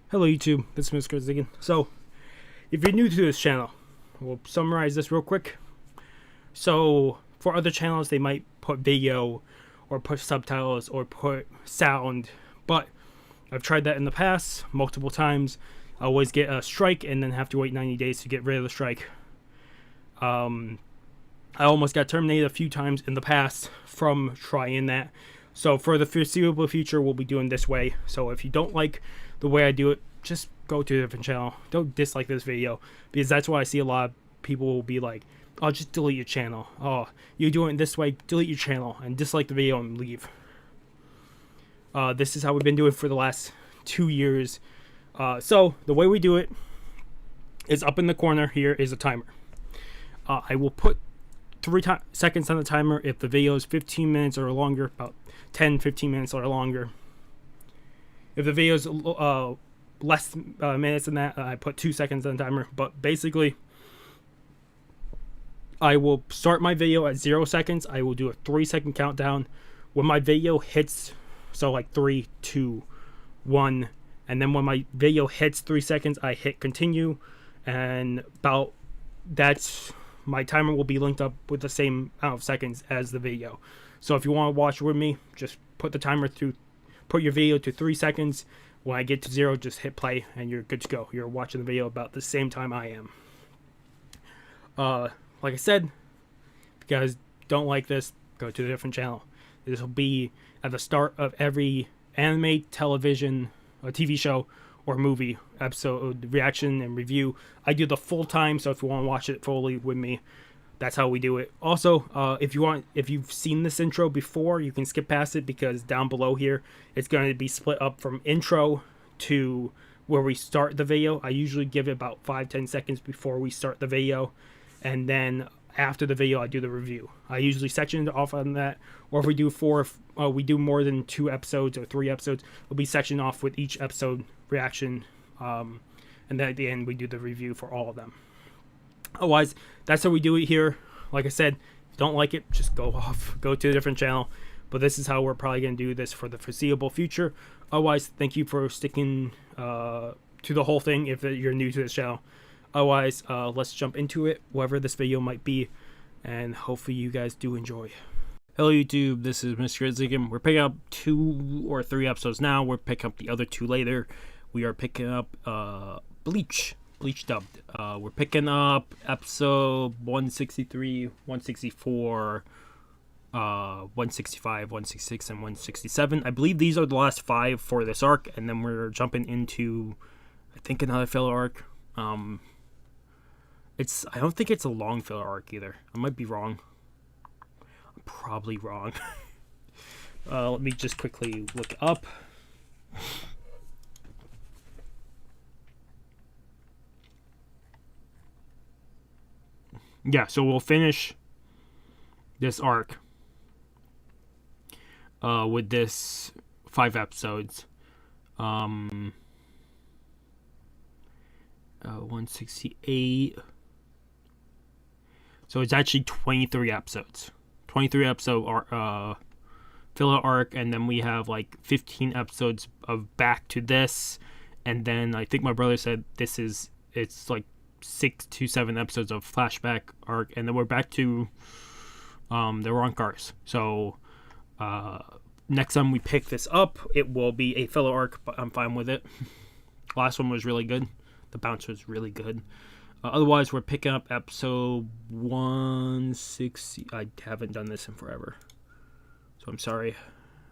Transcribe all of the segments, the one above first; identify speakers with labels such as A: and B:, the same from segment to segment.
A: Hello YouTube, this is Mr. Quincy again. So, if you're new to this channel, we'll summarize this real quick. So, for other channels, they might put video, or put subtitles, or put sound, but I've tried that in the past, multiple times. I always get a strike, and then have to wait 90 days to get rid of the strike. I almost got terminated a few times in the past from trying that. So for the foreseeable future, we'll be doing this way. So if you don't like the way I do it, just go to a different channel. Don't dislike this video, because that's why I see a lot of people will be like, oh, just delete your channel. Oh, you're doing it this way, delete your channel and dislike the video and leave. This is how we've been doing for the last 2 years. So the way we do it is up in the corner here is a timer. I will put 3 seconds on the timer if the video is 15 minutes or longer, about 10-15 minutes or longer. If the video is less minutes than that, I put 2 seconds on the timer. But basically, I will start my video at 0 seconds. I will do a 3-second countdown. When my video hits, so like 3, 2, 1, and then when my video hits 3 seconds, I hit continue, and about that's my timer will be linked up with the same amount of seconds as the video. So if you want to watch with me, just put the timer through, put your video to 3 seconds. When I get to 0, just hit play and you're good to go. You're watching the video about the same time I am. Like I said, if you guys don't like this, go to a different channel. This will be at the start of every anime, television, or TV show, or movie episode reaction and review. I do the full time, so if you want to watch it fully with me, that's how we do it. Also, if you've seen this intro before, you can skip past it, because down below here it's going to be split up from intro to where we start the video. I usually give it about 5-10 seconds before we start the video, and then after the video I do the review. I usually section it off on that, or if we do we do more than 2 episodes or 3 episodes, we'll be sectioned off with each episode reaction, and then at the end we do the review for all of them. Otherwise, that's how we do it here. Like I said, if you don't like it, just go to a different channel. But this is how we're probably going to do this for the foreseeable future. Otherwise, thank you for sticking to the whole thing if you're new to this channel. Otherwise, let's jump into it, whatever this video might be, and hopefully you guys do enjoy. Hello YouTube, this is Mr. Quincy again. We're picking up 2 or 3 episodes now. We're picking up the other 2 later. We are picking up Bleach dubbed. We're picking up episode 163, 164, 165, 166, and 167. I believe these are the last 5 for this arc, and then we're jumping into, I think, another filler arc. I don't think it's a long filler arc either. I might be wrong. I'm probably wrong. Let me just quickly look up. Yeah, so we'll finish this arc with this 5 episodes. 168. So it's actually 23 episodes. 23 episode filler arc, and then we have like 15 episodes of back to this, and then I think my brother said it's like 6 to 7 episodes of flashback arc, and then we're back to the wrong cars. So next time we pick this up, it will be a filler arc, but I'm fine with it. Last one was really good. The bounce was really good. Otherwise, we're picking up episode 160. I haven't done this in forever, so I'm sorry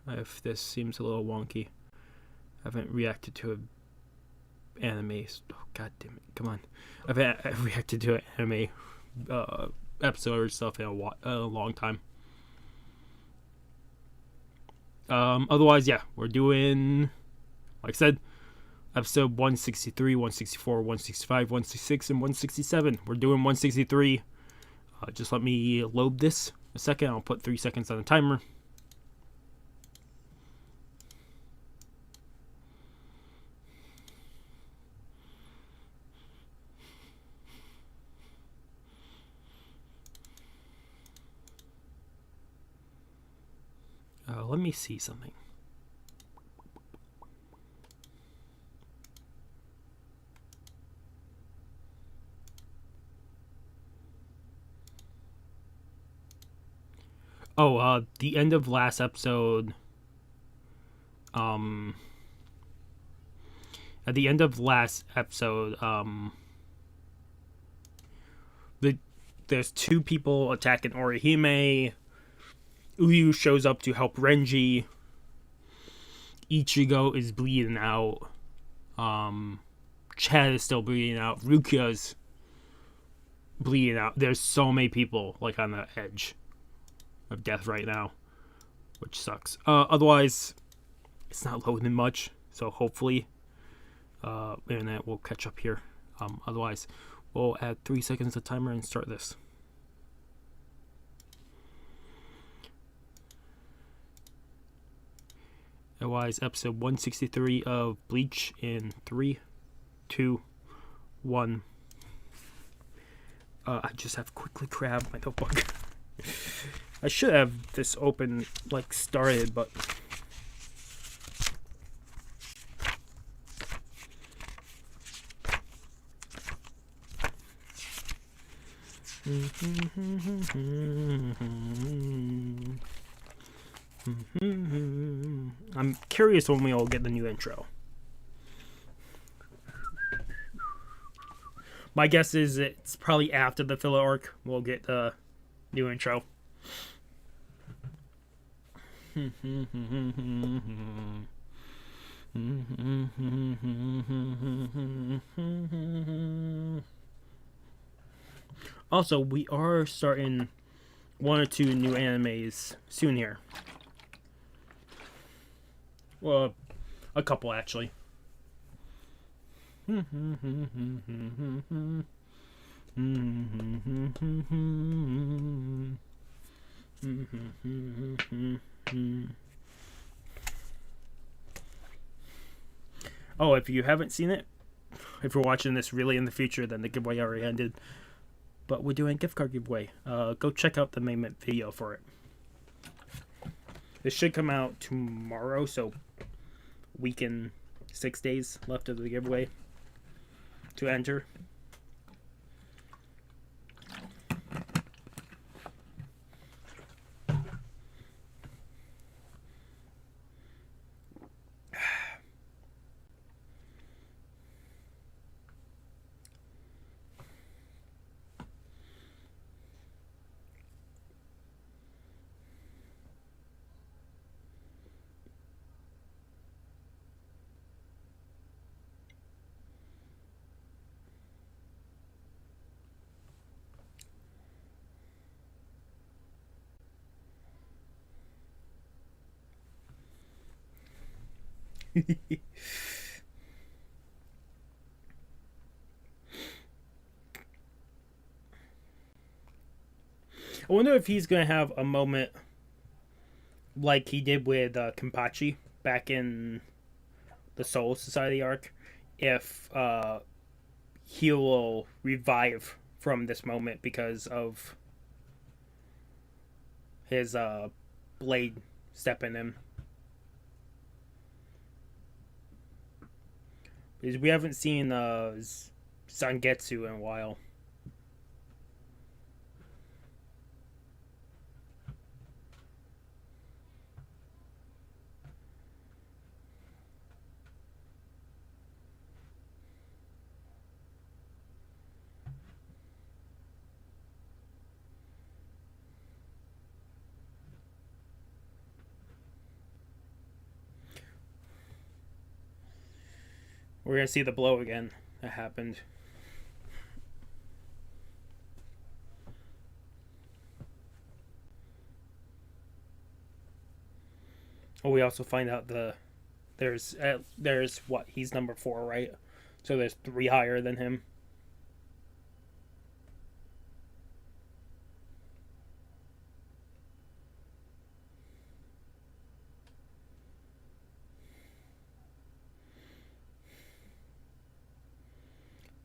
A: if this seems a little wonky. I haven't reacted to an anime. Oh, God damn it. Come on. I've reacted to an anime episode or stuff in a long time. Otherwise, yeah, we're doing, like I said, episode 163, 164, 165, 166, and 167. We're doing 163. Just let me load this a second. I'll put 3 seconds on the timer. Let me see something. Oh, the end of last episode. At the end of last episode, there's two people attacking Orihime. Uyu shows up to help Renji. Ichigo is bleeding out. Chad is still bleeding out. Rukia's bleeding out. There's so many people like on the edge of death right now, which sucks. Otherwise, it's not loading much, so hopefully internet will catch up here. Otherwise, we'll add 3 seconds to timer and start this. Otherwise, episode 163 of Bleach in 3, 2, 1. I just have to quickly grab my notebook. I should have this open, like, started, but... I'm curious when we all get the new intro. My guess is it's probably after the filler arc we'll get the new intro. Also, we are starting 1 or 2 new animes soon here. Well, a couple actually. Oh, if you haven't seen it, if you're watching this really in the future, then the giveaway already ended. But we're doing a gift card giveaway. Go check out the main video for it. This should come out tomorrow, so week and 6 days left of the giveaway to enter. I wonder if he's going to have a moment like he did with Kenpachi back in the Soul Society arc. If he will revive from this moment because of his blade stepping in. Because we haven't seen Zangetsu in a while. We're going to see the blow again that happened. Oh, we also find out there's what, he's number 4, right? So there's 3 higher than him.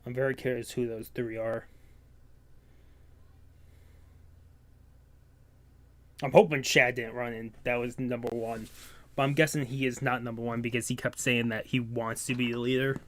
A: I'm very curious who those 3 are. I'm hoping Shad didn't run in. That was number one. But I'm guessing he is not number one because he kept saying that he wants to be the leader.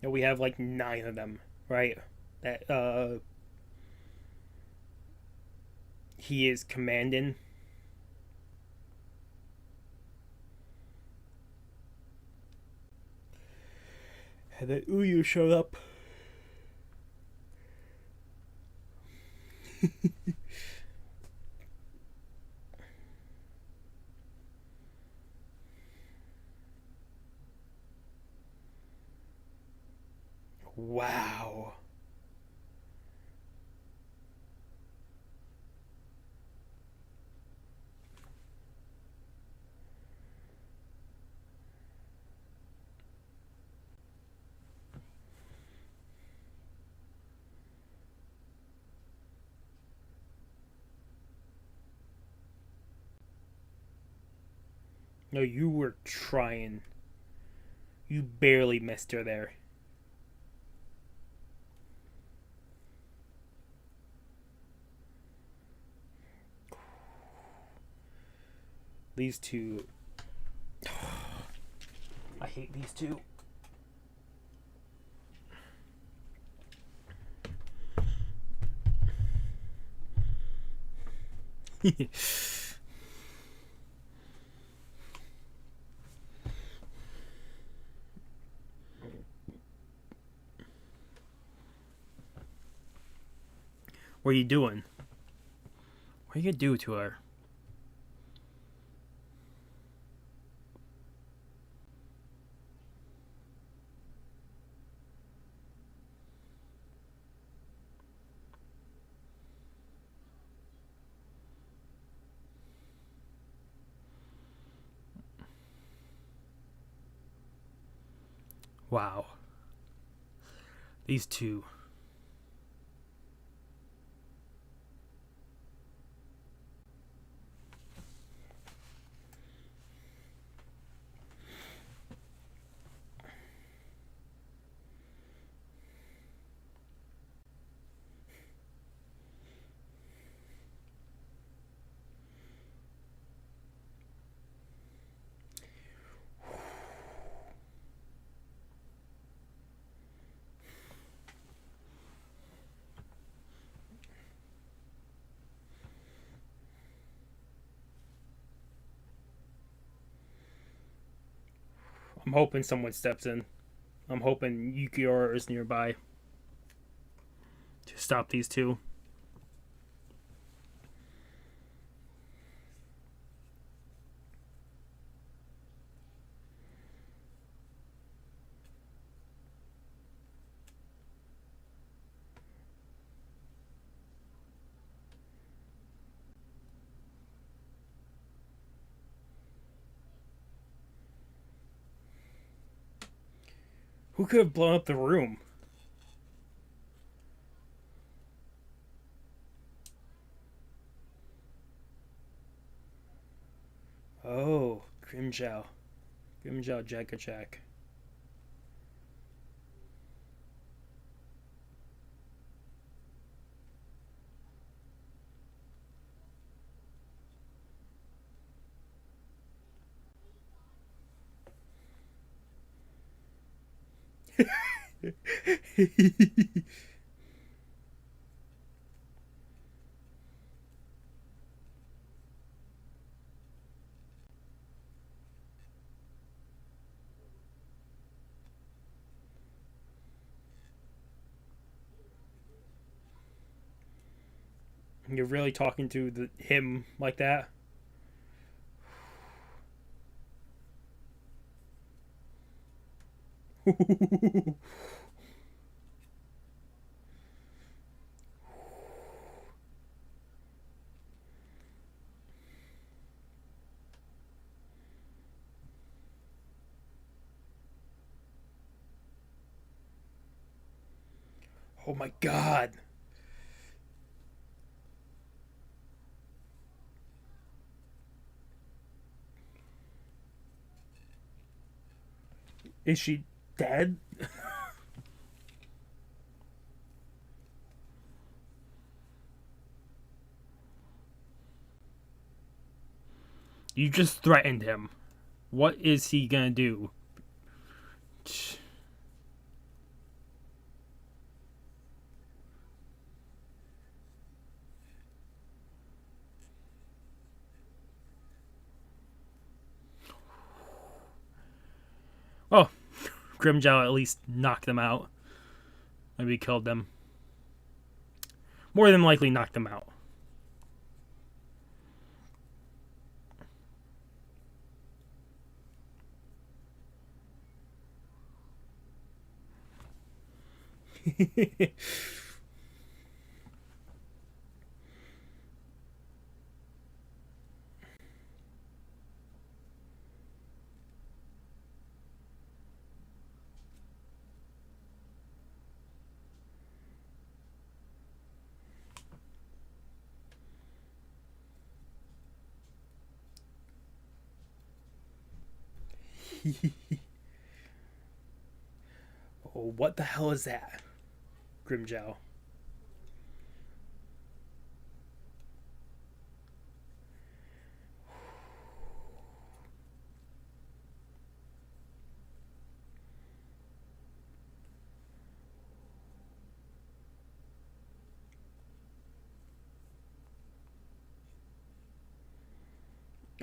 A: And we have like 9 of them, right? That he is commanding. And then Uyu showed up. Wow. No, you were trying. You barely missed her there. These two. I hate these two. What are you doing? What are you gonna do to her? Wow. These two. I'm hoping someone steps in. I'm hoping Yukiora is nearby to stop these two. Who could have blown up the room? Oh, Grimmjow. Grimmjow Jack. You're really talking to him like that? Oh my god. Is she dead? You just threatened him. What is he gonna do? Oh, Grimmjow at least knocked them out. Maybe killed them. More than likely knocked them out. Oh, what the hell is that? Grimmjow.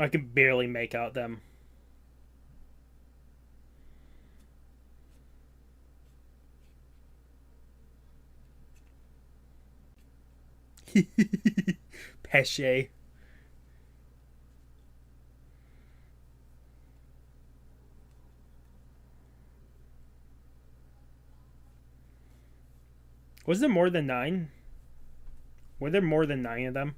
A: I can barely make out them. Pesce. Was there more than 9? Were there more than 9 of them?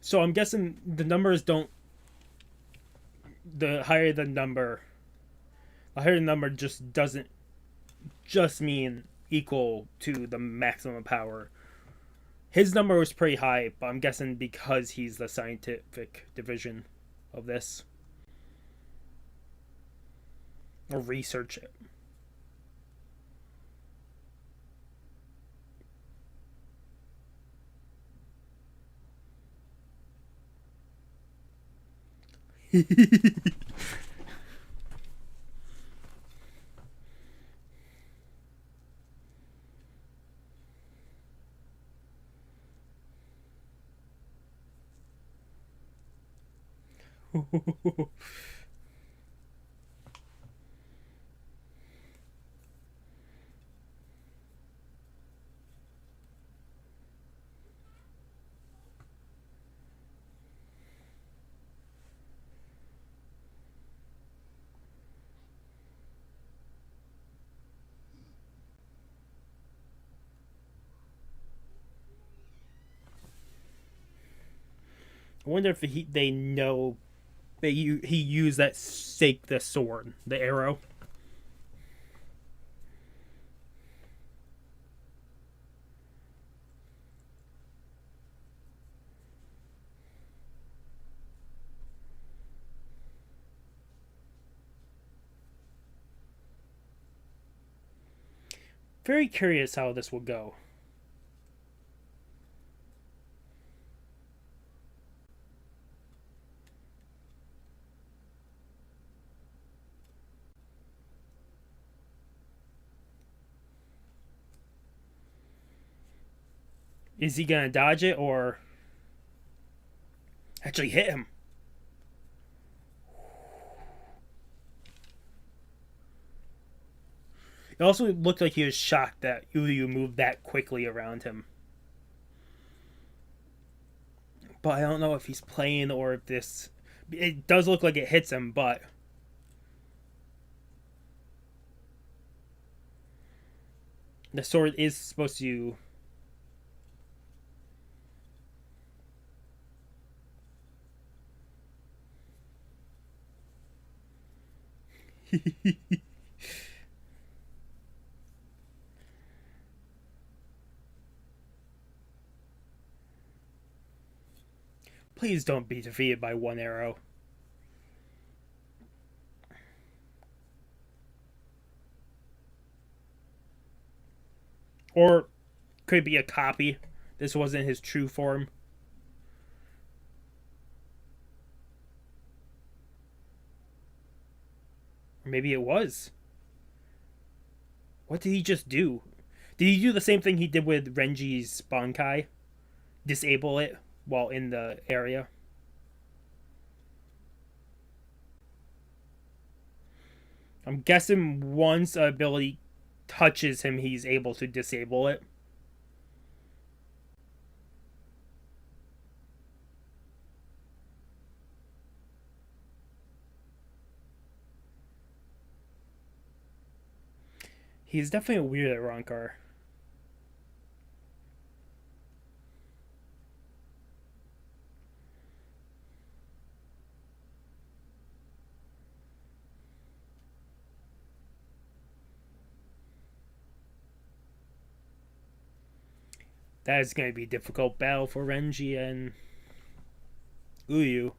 A: So I'm guessing the numbers don't. The higher the number just doesn't just mean equal to the maximum power. His number was pretty high, but I'm guessing because he's the scientific division of this. Or research it. I wonder if they know that he used that the sword, the arrow. Very curious how this will go. Is he gonna dodge it or Actually hit him. It also looked like he was shocked that Uyu moved that quickly around him. But I don't know if he's playing or if this... It does look like it hits him, but... The sword is supposed to... Please don't be defeated by one arrow. Or could it be a copy? This wasn't his true form. Or maybe it was. What did he just do? Did he do the same thing he did with Renji's Bankai? Disable it while in the area? I'm guessing once an ability touches him, he's able to disable it. He's definitely a weird Rankar. That is going to be a difficult battle for Renji and Uyu.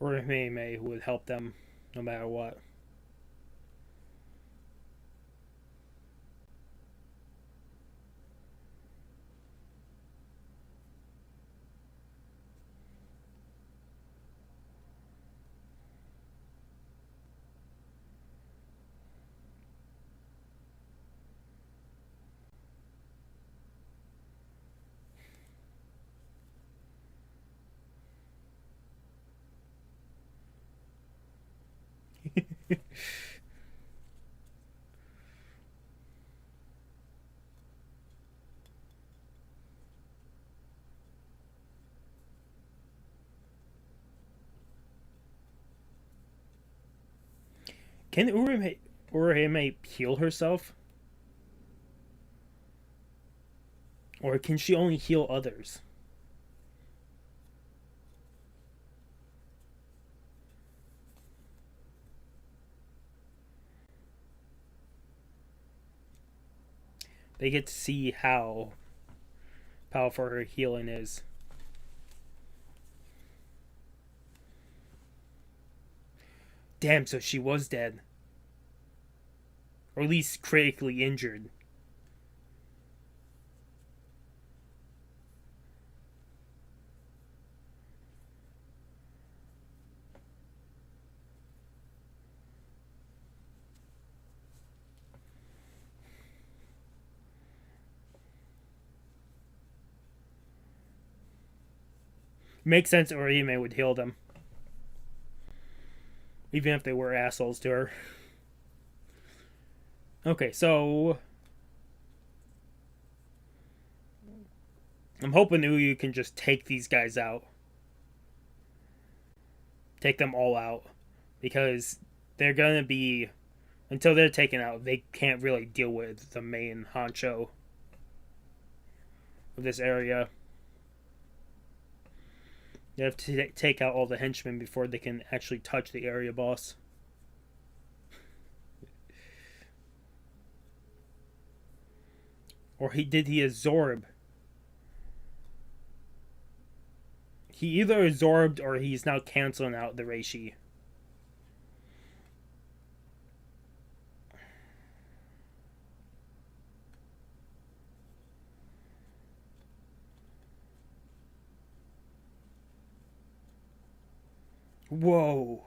A: Or Mei would help them no matter what. Can Urahime heal herself? Or can she only heal others? They get to see how powerful her healing is. Damn, so she was dead. Or at least critically injured. Makes sense Orihime would heal them. Even if they were assholes to her. Okay, so... I'm hoping Uyu can just take these guys out. Take them all out. Because they're gonna be Until they're taken out, they can't really deal with the main honcho of this area. They have to take out all the henchmen before they can actually touch the area boss. Or did he absorb? He either absorbed or he's now canceling out the reishi. Whoa.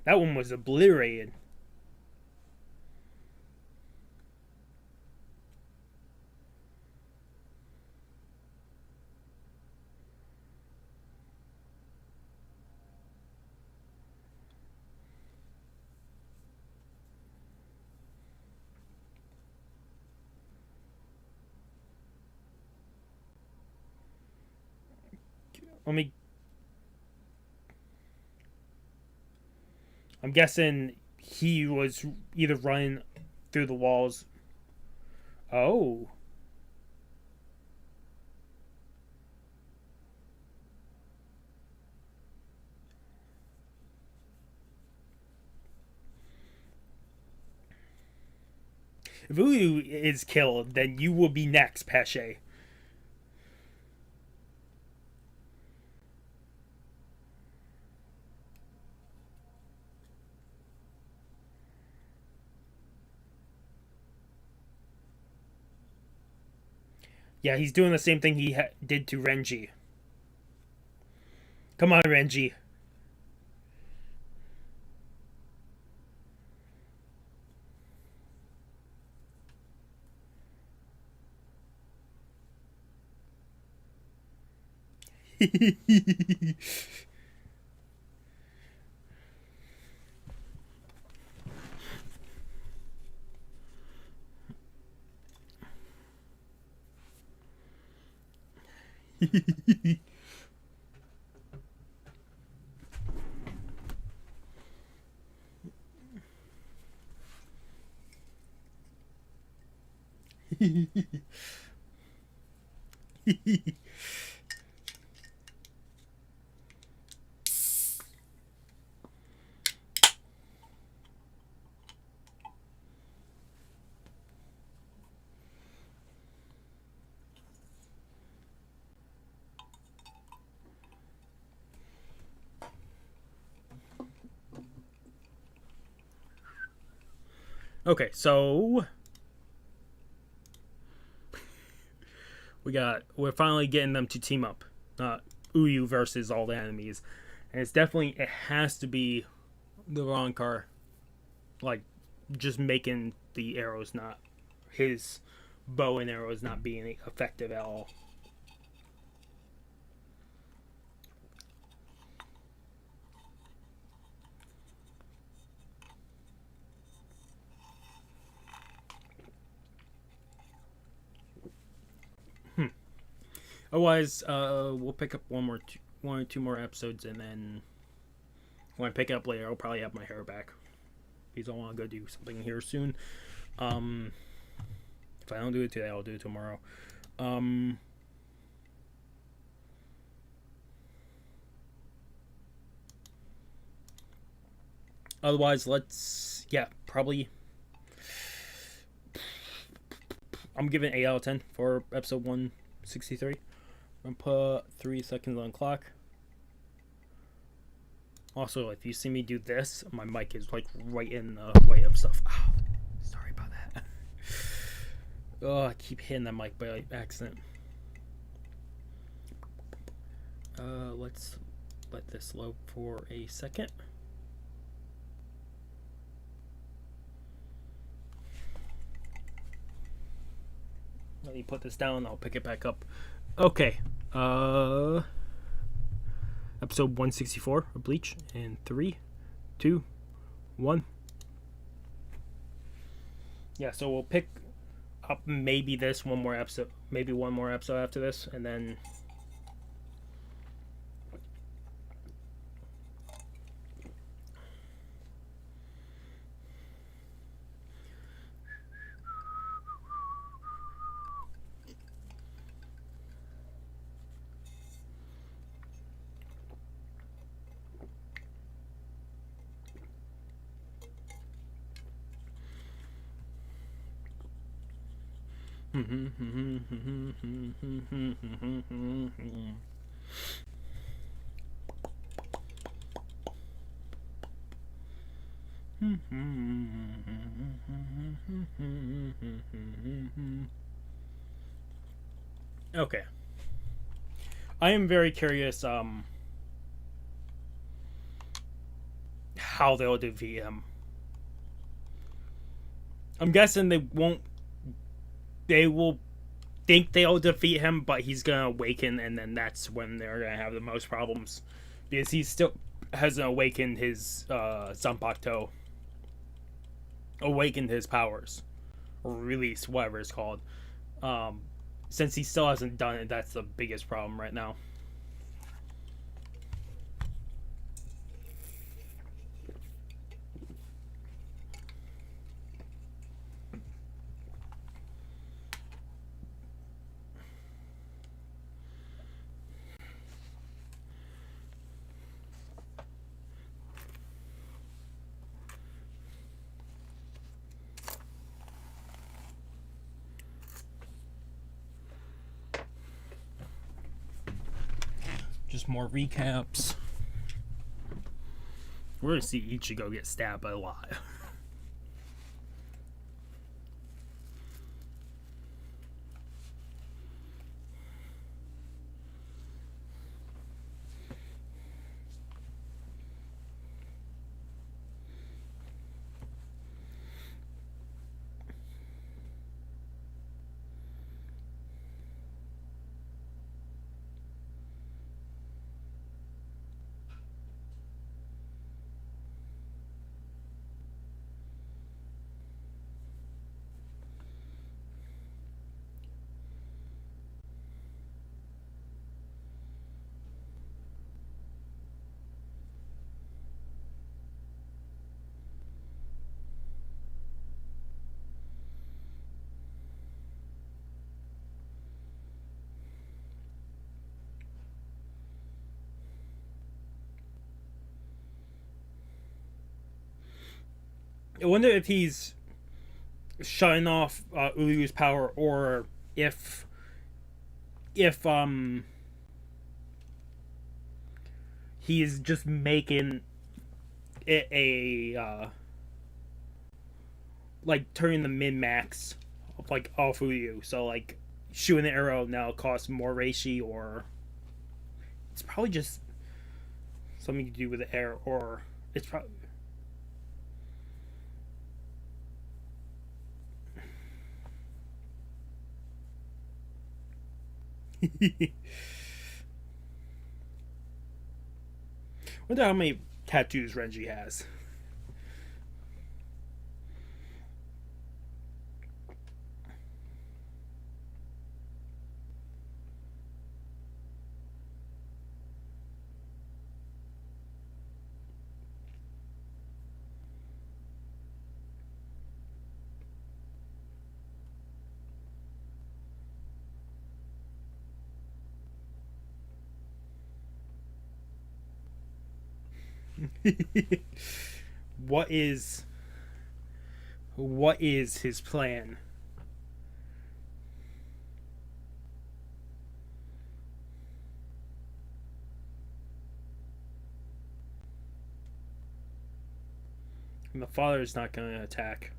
A: That one was obliterated. I'm guessing he was either running through the walls. Oh. If Uyu is killed, then you will be next, Pesce. Yeah, he's doing the same thing he did to Renji. Come on, Renji. Okay, so we're finally getting them to team up. Uyu versus all the enemies. And it has to be the wrong car. Like, just making the arrows not, his bow and arrows not being effective at all. Otherwise, we'll pick up one or two more episodes, and then when I pick it up later, I'll probably have my hair back because I want to go do something here soon. If I don't do it today, I'll do it tomorrow. Otherwise, probably. I'm giving 8 out of 10 for episode 163. I'm gonna put 3 seconds on clock. Also, if you see me do this, my mic is like right in the way of stuff. Oh, sorry about that. Oh, I keep hitting the mic by accident. Let's let this load for a second. Let me put this down. I'll pick it back up. Okay. Episode 164 of Bleach in 3, 2, 1. Yeah, so we'll pick up maybe one more episode after this, and then Okay. I am very curious how they'll defeat him. I'm guessing they will think they'll defeat him, but he's gonna awaken, and then that's when they're gonna have the most problems. Because he still hasn't awakened his Zanpakuto. Awakened his powers. Or released, whatever it's called. Since he still hasn't done it, that's the biggest problem right now. Just more recaps. We're gonna see Ichigo get stabbed by a lot. I wonder if he's shutting off Uryu's power, or if he's just making it a like turning the min max of like off Uryu. So like shooting the arrow now costs more reishi, or it's probably just something to do with the air, or it's probably. Wonder how many tattoos Renji has. What is his plan? And the father is not going to attack.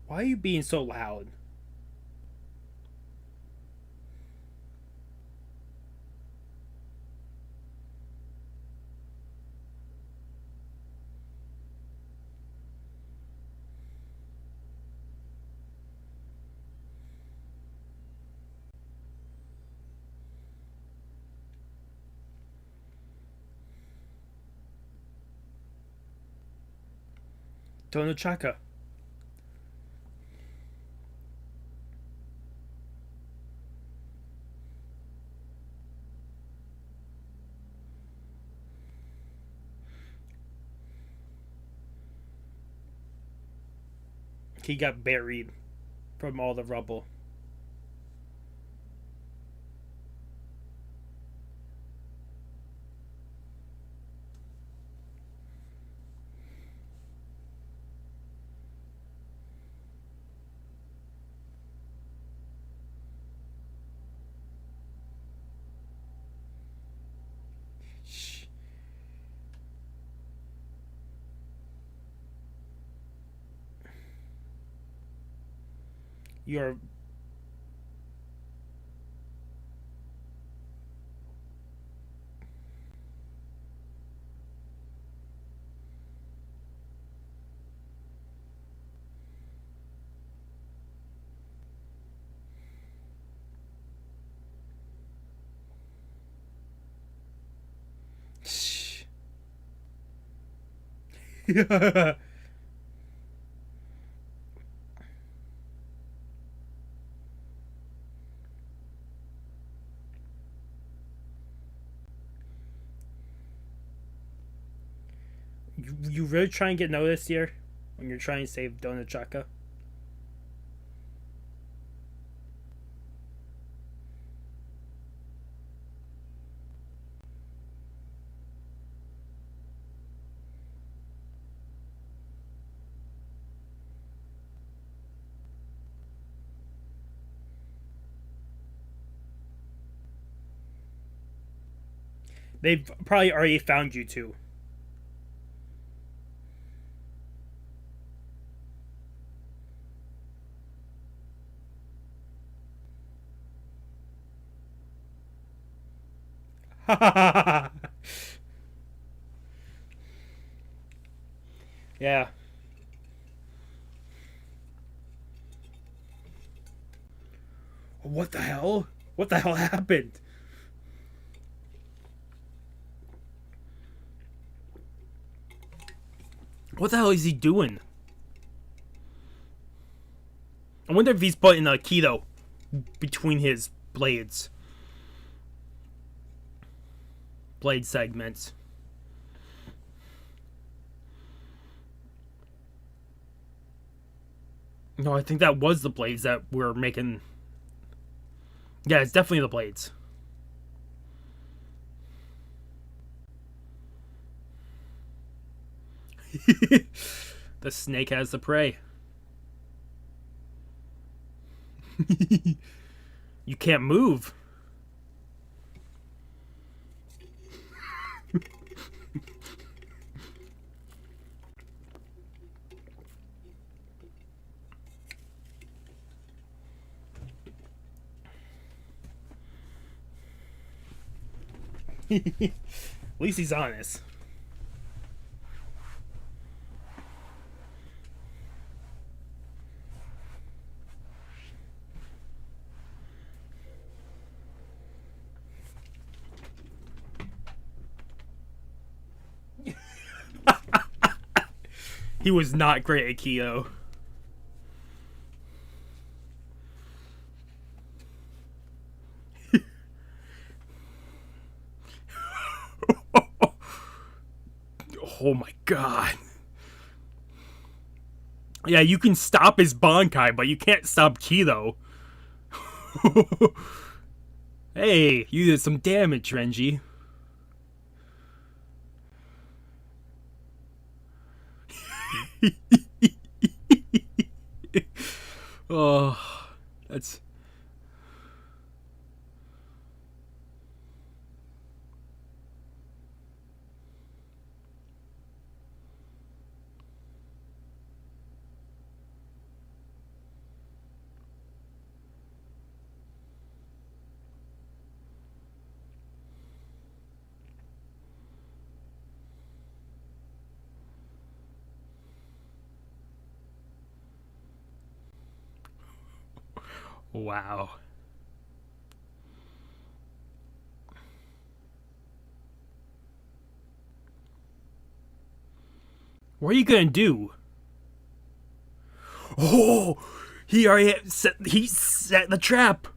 A: Why are you being so loud? Tono Chaka. He got buried from all the rubble. You're you really try and get noticed here when you're trying to save Donut Chaka? They've probably already found you too. Yeah. What the hell? What the hell happened? What the hell is he doing? I wonder if he's putting a keto between his blades. Blade segments. No, I think that was the blades that were making... Yeah, it's definitely the blades. The snake has the prey. You can't move. At least he's honest. He was not great at keto. Oh my god. Yeah, you can stop his Bankai, but you can't stop Keto. Hey, you did some damage, Renji. Oh, that's... Wow. What are you gonna do? Oh, he already set the trap.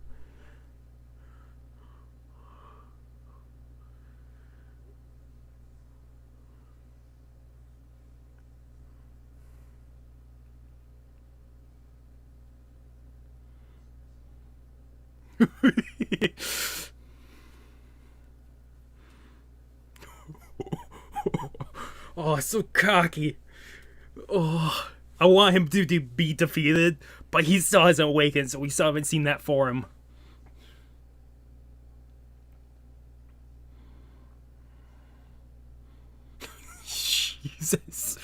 A: Oh, so cocky. Oh, I want him to be defeated, but he still hasn't awakened, so we still haven't seen that for him. Jesus.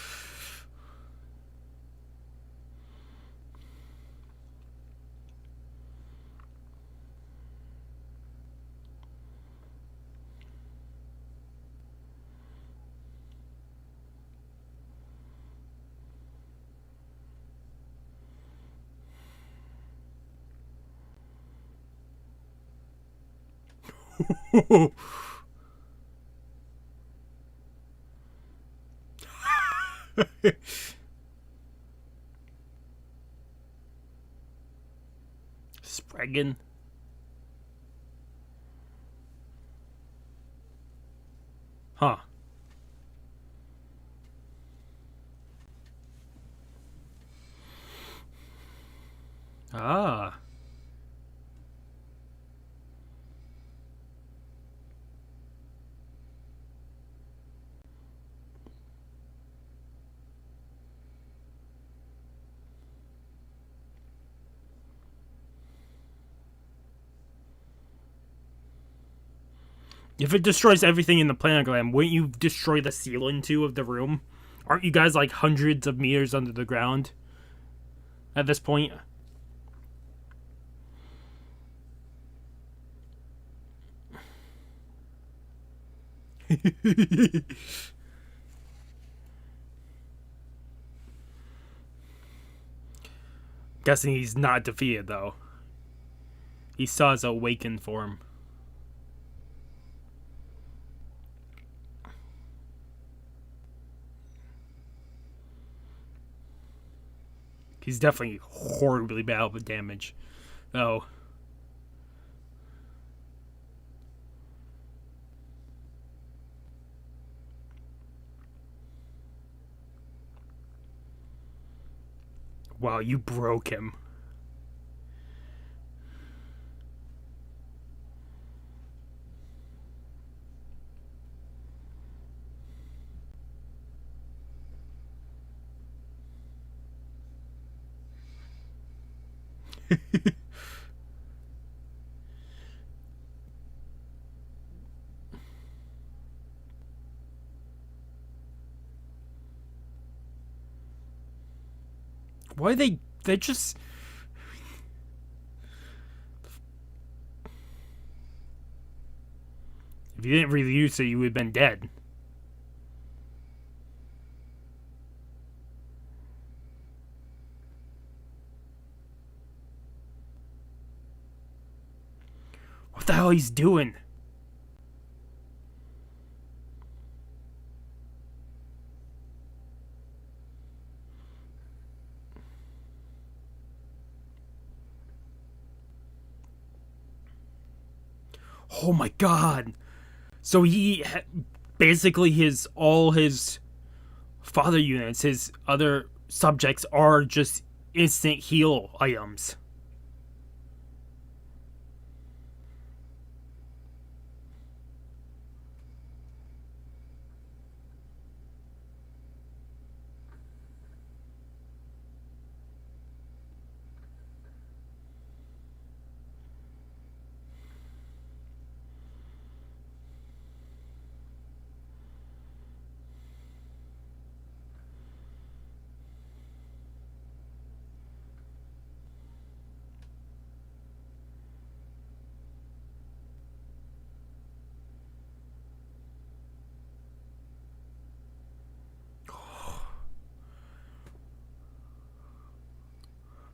A: Spraggan. Huh. Ah. If it destroys everything in the planogram, wouldn't you destroy the ceiling too of the room? Aren't you guys like hundreds of meters under the ground at this point? Guessing he's not defeated though. He saw his awakened form. He's definitely horribly bad with damage. Oh. Wow, you broke him. Why they just... If you didn't really use it, you would have been dead. What the hell he's doing? Oh my god. So he basically all his father units, his other subjects are just instant heal items.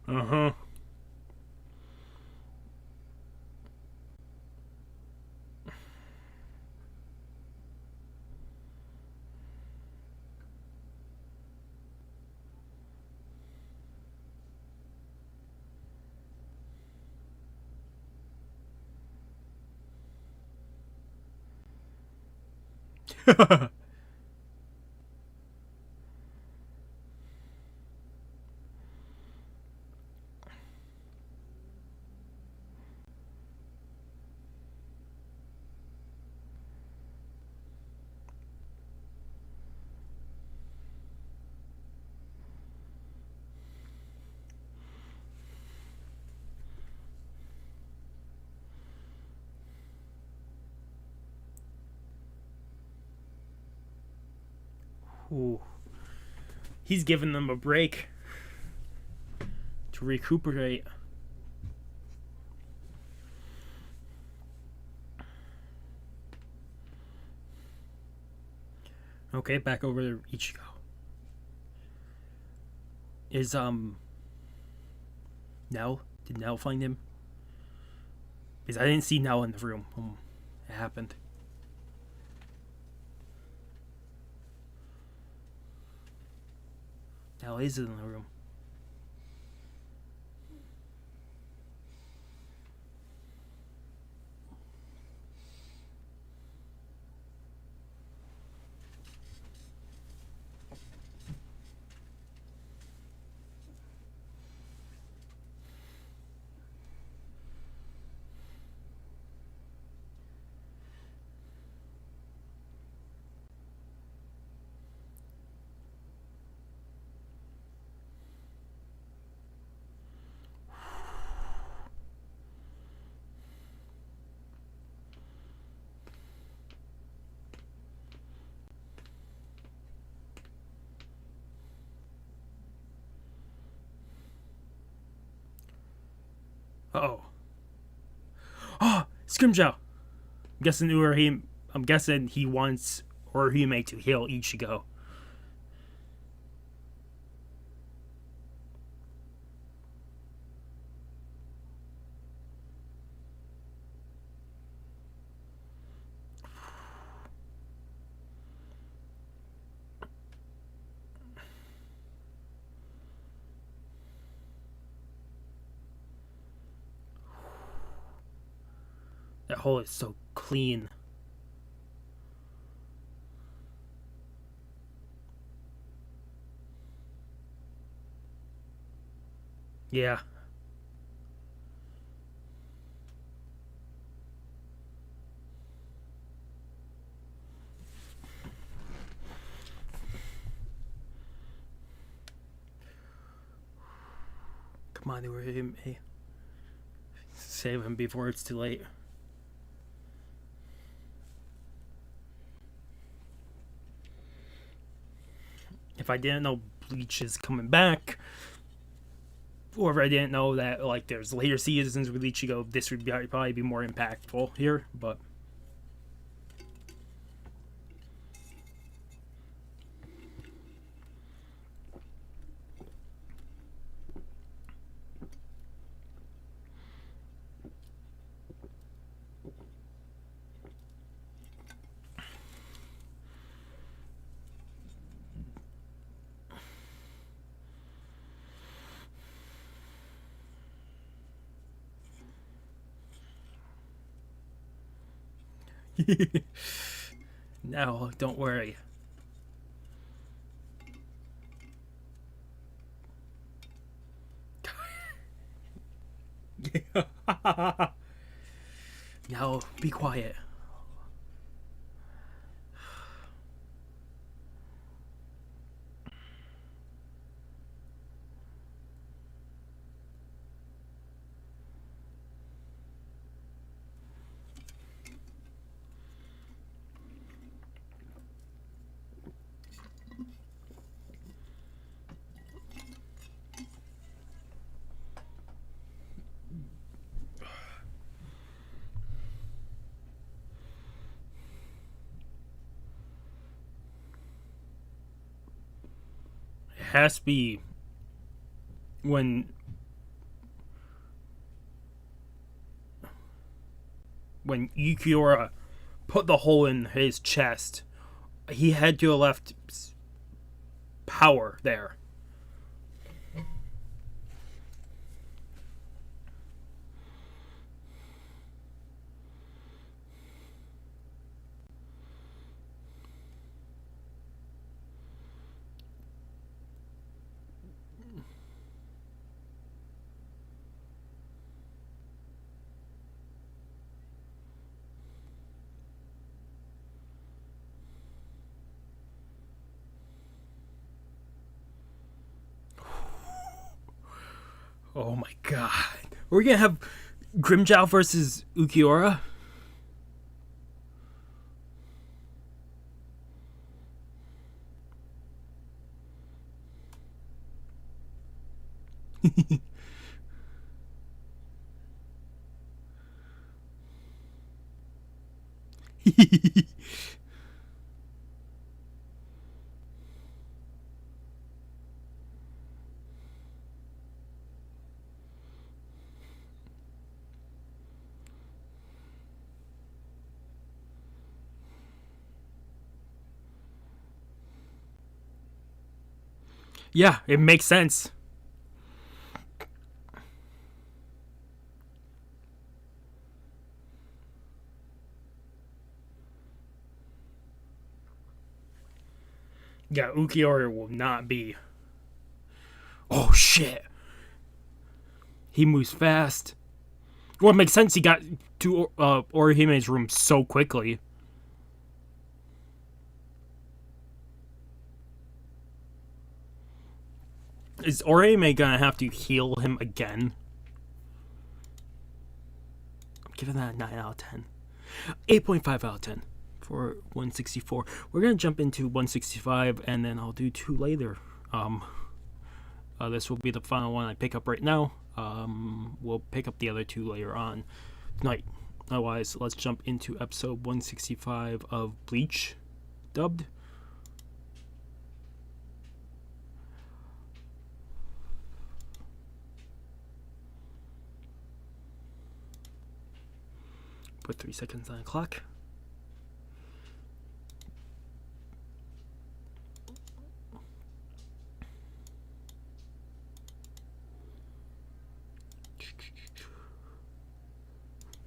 A: Uh-huh. Ooh. He's giving them a break to recuperate. Okay, back over to Ichigo. Is Nell? Did Nell find him? Because I didn't see Nell in the room when it happened. Nell is in the room. Uh-oh. Oh, it's Grimmjow. I'm guessing he wants Orihime to heal Ichigo. That hole is so clean. Yeah. Come on, Orihime. Save him before it's too late. If I didn't know Bleach is coming back, or if I didn't know that like there's later seasons with Ichigo, this would probably be more impactful here. But no, don't worry. No, be quiet. Has to be when Yukiura put the hole in his chest, he had to have left power there. Oh my god. We're gonna have Grimmjow versus Ukiura? Yeah, it makes sense. Yeah, Ukiyo will not be. Oh shit. He moves fast. Well, it makes sense he got to Orihime's room so quickly. Is Orihime gonna have to heal him again? I'm giving that a 9 out of 10. 8.5 out of 10 for 164. We're gonna jump into 165 and then I'll do 2 later. This will be the final one I pick up right now. We'll pick up the other 2 later on tonight. Otherwise, let's jump into episode 165 of Bleach, dubbed. Put 3 seconds on the clock.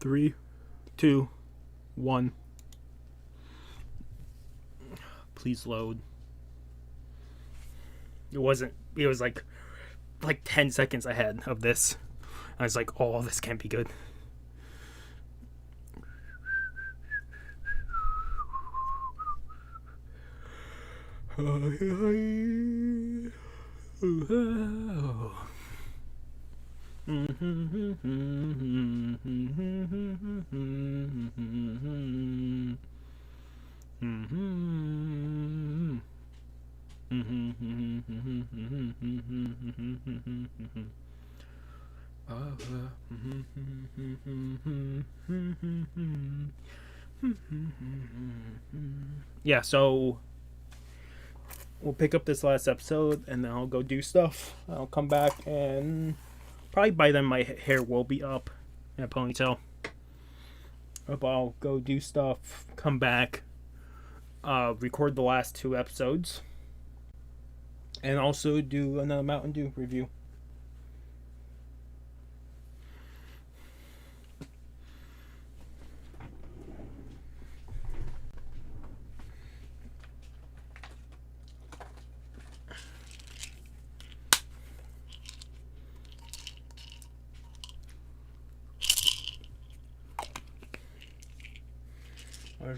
A: Three, 2, 1. Please load. It was like 10 seconds ahead of this. I was like, oh, this can't be good. Yeah, so we'll pick up this last episode and then I'll go do stuff. I'll come back and probably by then my hair will be up in a ponytail. But I'll go do stuff, come back, record the last 2 episodes, and also do another Mountain Dew review.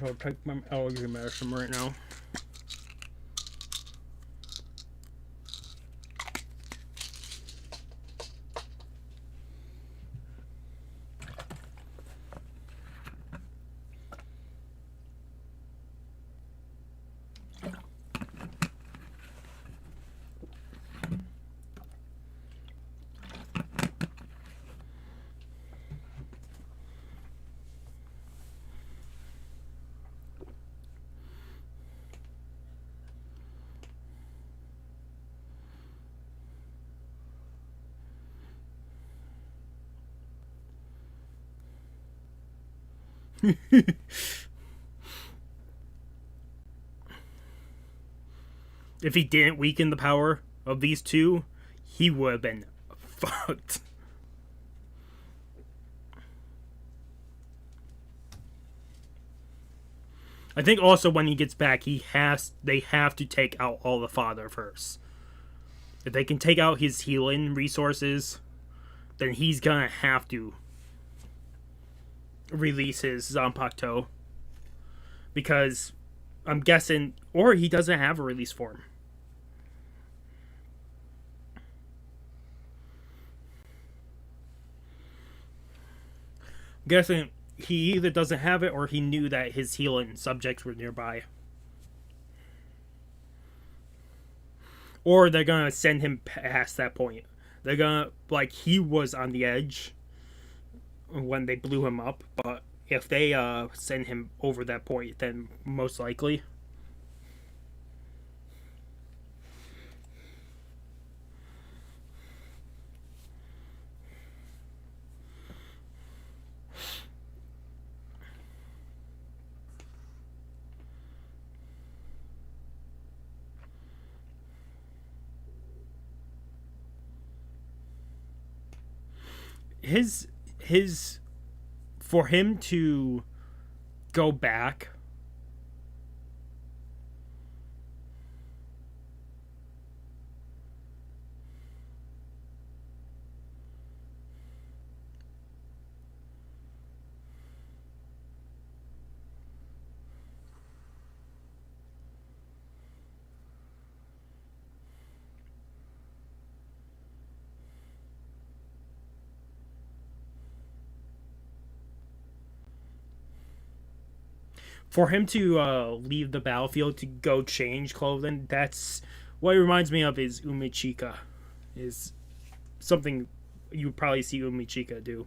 A: I'll take my allergy medicine right now. If he didn't weaken the power of these 2, he would have been fucked. I think also when he gets back, they have to take out all the father first. If they can take out his healing resources, then he's gonna have to release his Zanpakuto. Because I'm guessing, or he doesn't have a release form. I'm guessing he either doesn't have it or he knew that his healing subjects were nearby. Or they're going to send him past that point. They're gonna, like, he was on the edge when they blew him up, but if they send him over that point, then most likely. His for him to go back, for him to leave the battlefield to go change clothing, that's what it reminds me of. Is Umichika, is something you would probably see Umichika do.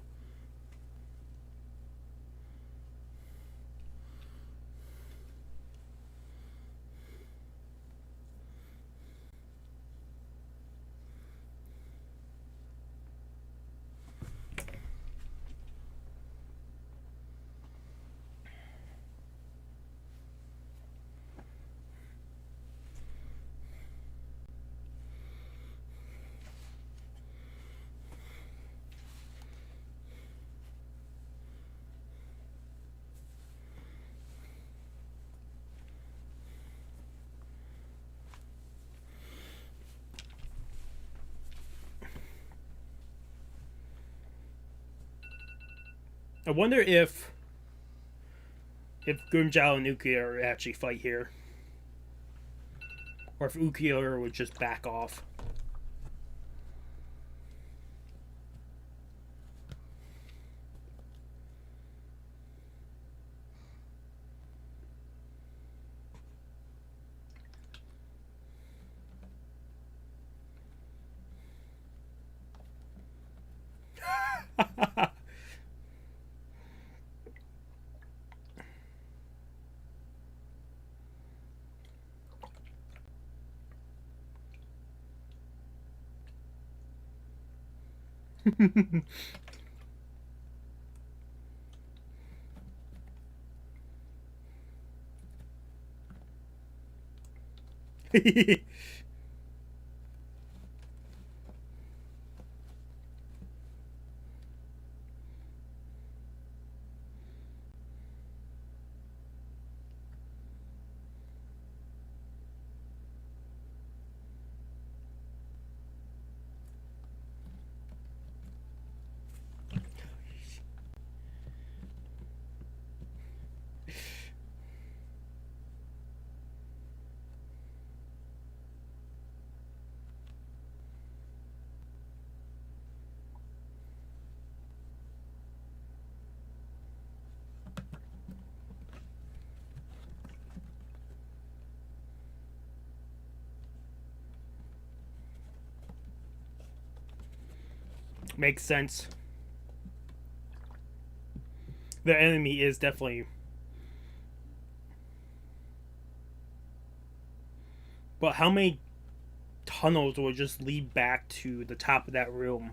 A: I wonder if Grimmjow and Ukiyo actually fight here, or if Ukiyo would just back off. Makes sense. The enemy is definitely. But how many tunnels will just lead back to the top of that room?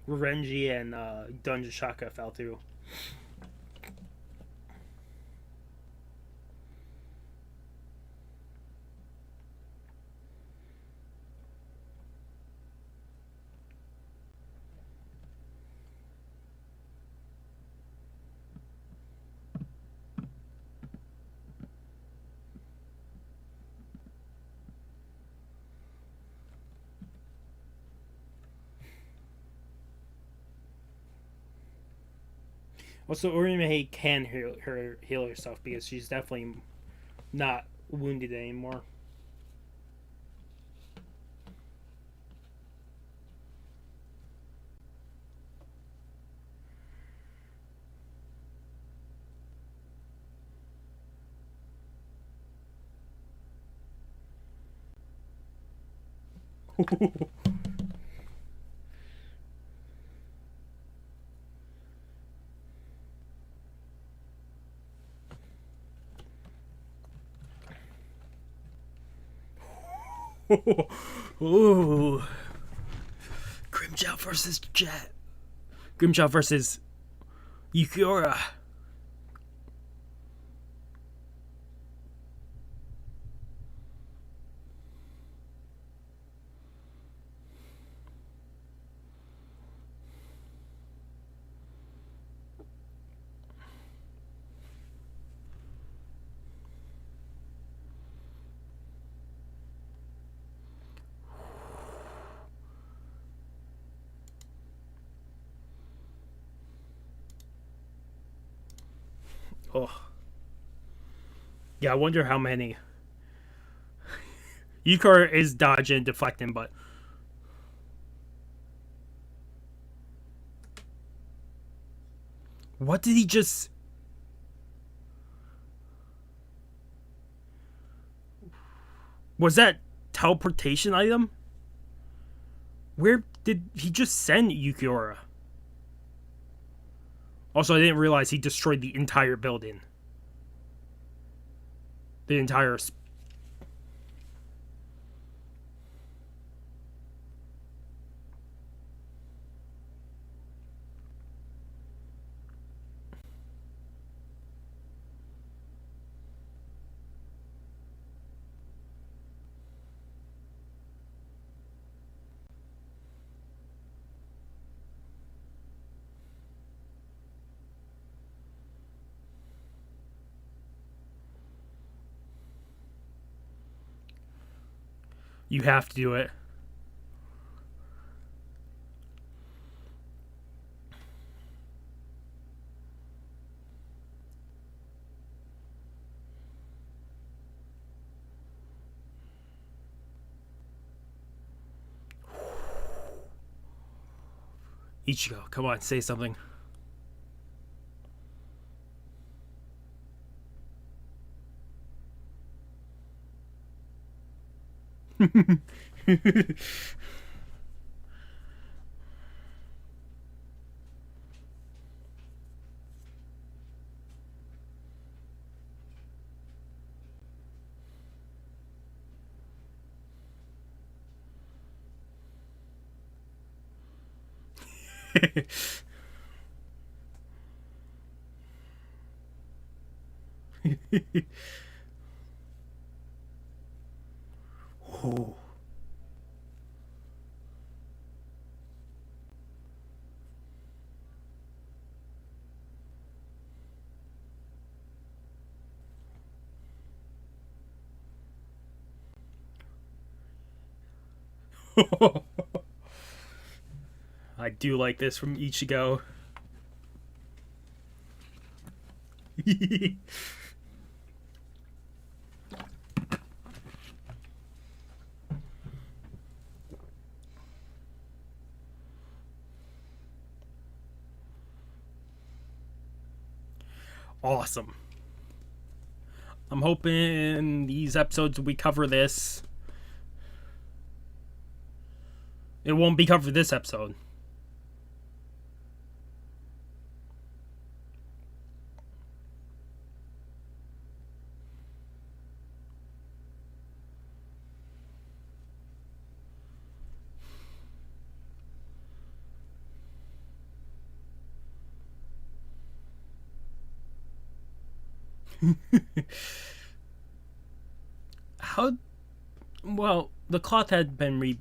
A: Renji and Dungeon Shaka fell through. Also, Urime can heal herself because she's definitely not wounded anymore. Ooh. Grimmjow versus Jet. Grimmjow versus Yukiura. Oh. Yeah, I wonder how many. Yukar is dodging and deflecting, but what did he just... Was that teleportation item? Where did he just send Yukiura? Also, I didn't realize he destroyed the entire building. The entire... You have to do it. Ichigo, come on, say something. Oh. I do like this from Ichigo. Awesome. I'm hoping these episodes we cover this. It won't be covered this episode. How... Well, the cloth had been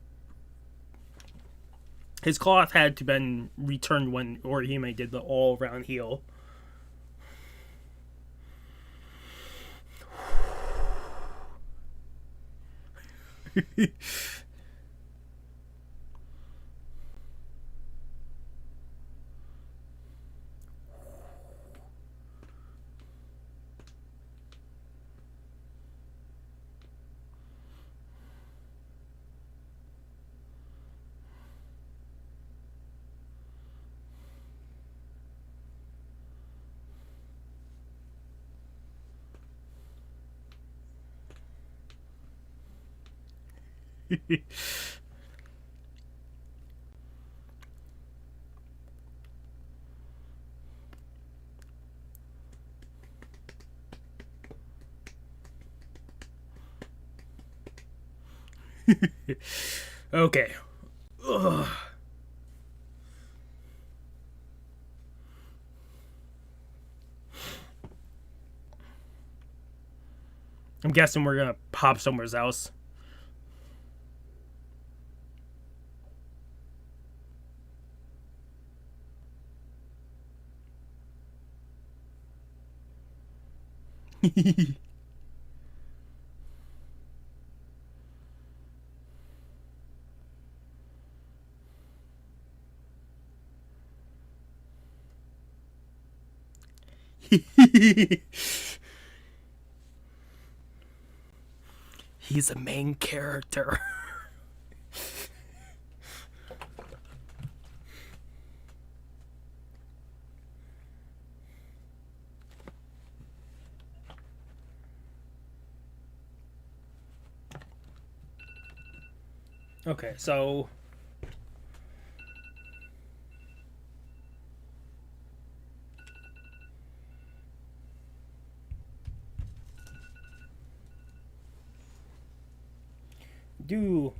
A: his cloth had to been returned when Orihime did the all-around heal. Okay. Ugh. I'm guessing we're gonna pop somewhere else. He's a main character. Okay, so do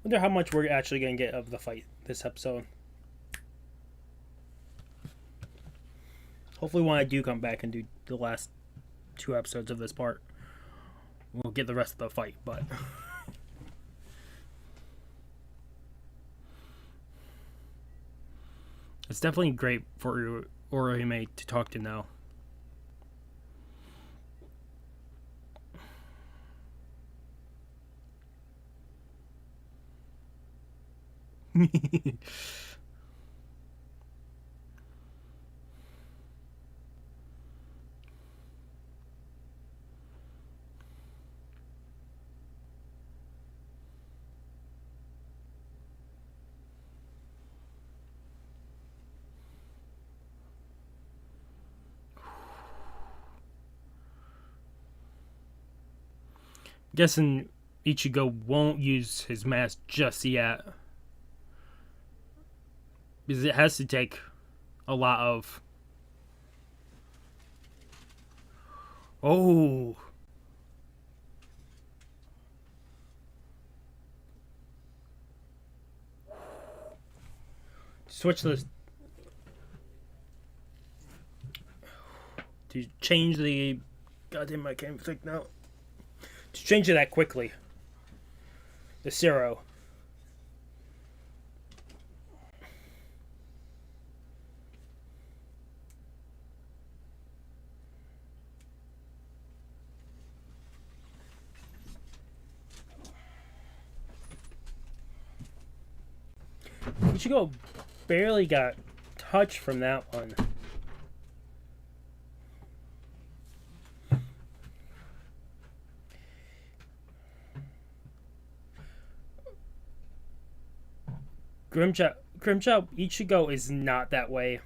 A: wonder how much we're actually gonna get of the fight this episode. Hopefully when I do come back and do the last 2 episodes of this part, we'll get the rest of the fight, but it's definitely great for Orihime to talk to now. Guessing Ichigo won't use his mask just yet, because it has to take a lot of... Oh! Switch this to change the... Goddamn, I can't think now. To change it that quickly. The Zero. Ichigo barely got touched from that one. Grimmjow, Ichigo is not that way.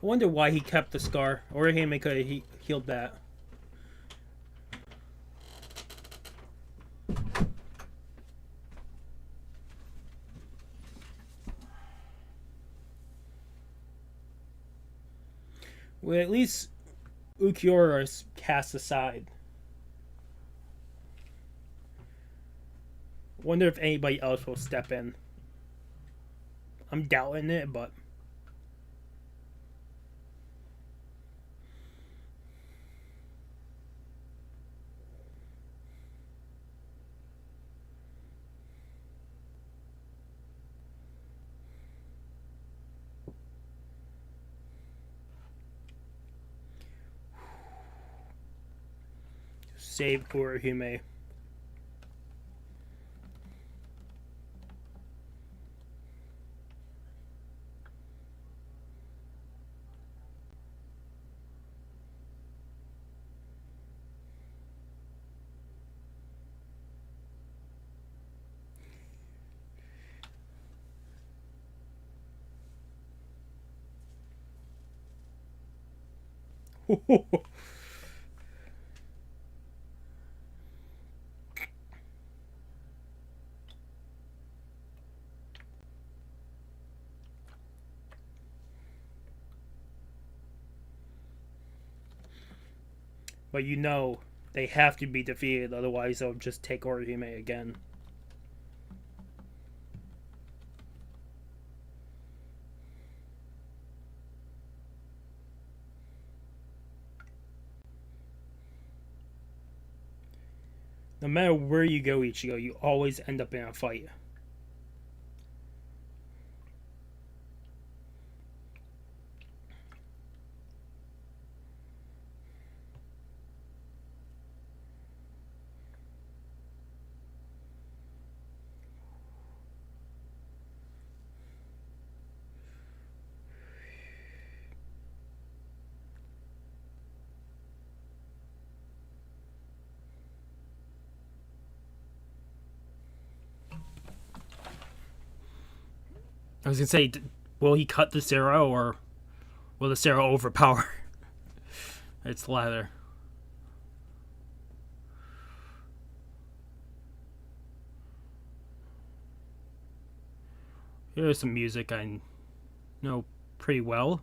A: I wonder why he kept the scar. Orihime could have healed that. Well, at least Ukiura is cast aside. Wonder if anybody else will step in. I'm doubting it, but... save Orihime. But you know they have to be defeated, otherwise they'll just take Orihime again. No matter where you go, Ichigo, you always end up in a fight. I was gonna say, will he cut the Sarah, or will the Sarah overpower its lather? Here's some music I know pretty well.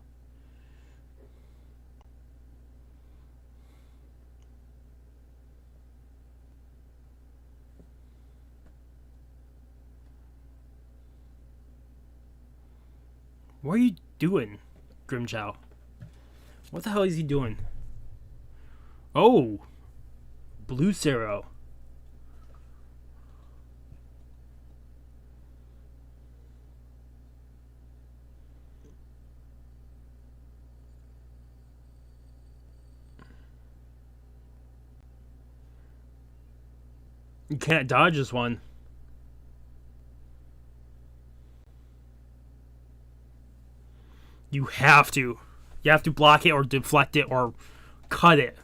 A: What are you doing, Grimmjow? What the hell is he doing? Oh! Blue Zero. You can't dodge this one. You have to. You have to block it or deflect it or cut it.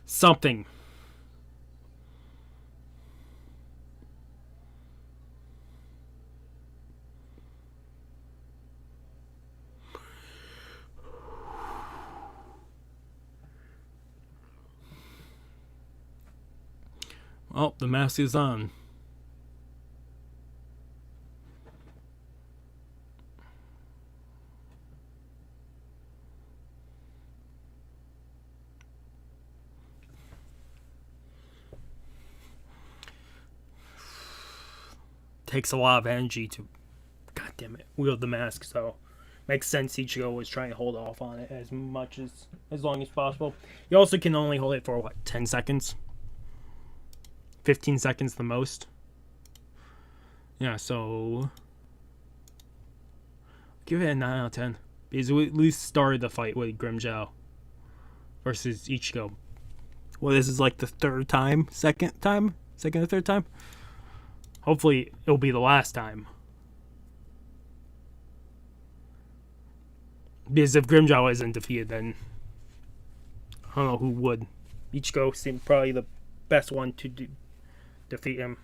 A: Something. Oh, the mask is on. Takes a lot of energy to, god damn it, wield the mask, so makes sense Ichigo was trying to hold off on it as long as possible. You also can only hold it for what, 10 seconds? 15 seconds the most. Yeah, so give it a 9 out of 10. Because we at least started the fight with Grimmjow versus Ichigo. Well, this is like the third time? Second or third time? Hopefully, it'll be the last time. Because if Grimmjow isn't defeated, then I don't know who would. Ichigo seemed probably the best one to defeat him.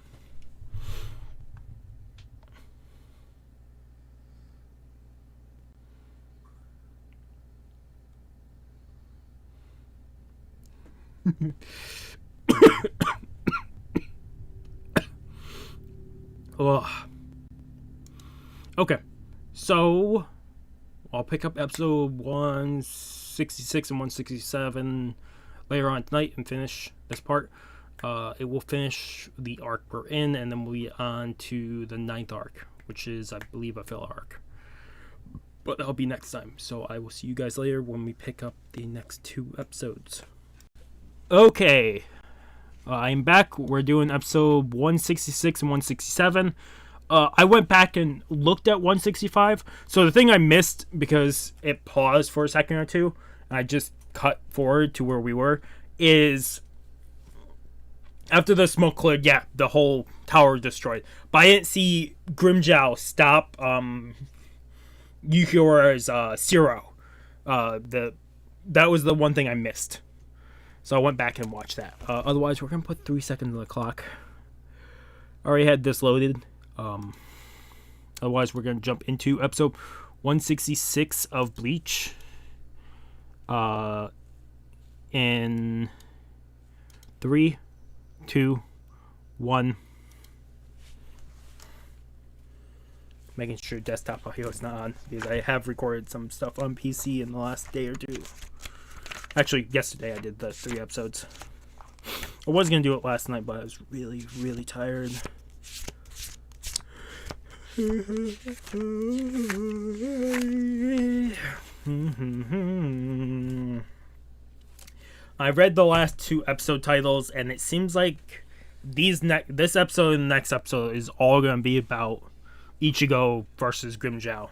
A: Ugh. Okay, so I'll pick up episode 166 and 167 later on tonight and finish this part. It will finish the arc we're in, and then we'll be on to the 9th arc, which is, I believe, a filler arc. But that'll be next time, so I will see you guys later when we pick up the next 2 episodes. Okay. I'm back. We're doing episode 166 and 167. I went back and looked at 165. So the thing I missed, because it paused for a second or two, and I just cut forward to where we were, is After the smoke cleared, yeah, the whole tower was destroyed. But I didn't see Grimmjow stop Yukiura's Zero. That was the one thing I missed. So I went back and watched that. Otherwise, we're going to put 3 seconds on the clock. I already had this loaded. Otherwise, we're going to jump into episode 166 of Bleach. In 3, 2, 1. Making sure desktop audio is not on, because I have recorded some stuff on PC in the last day or two. Actually, yesterday I did the 3 episodes. I was going to do it last night, but I was really, really tired. I read the last 2 episode titles, and it seems like this episode and the next episode is all going to be about Ichigo versus Grimmjow.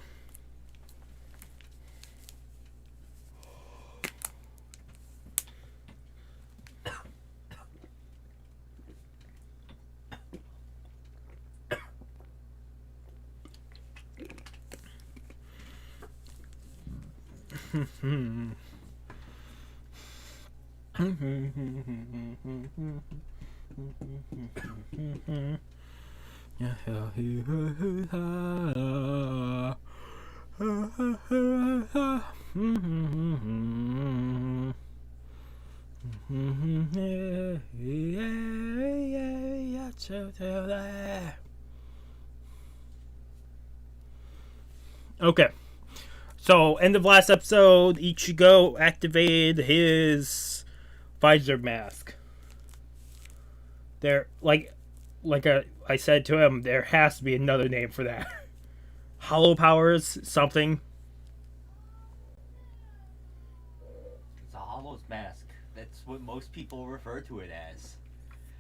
A: Okay. So, end of last episode, Ichigo activated his visor mask. There, I said to him, there has to be another name for that. Hollow powers, something.
B: It's a Hollow's mask. That's what most people refer to it as.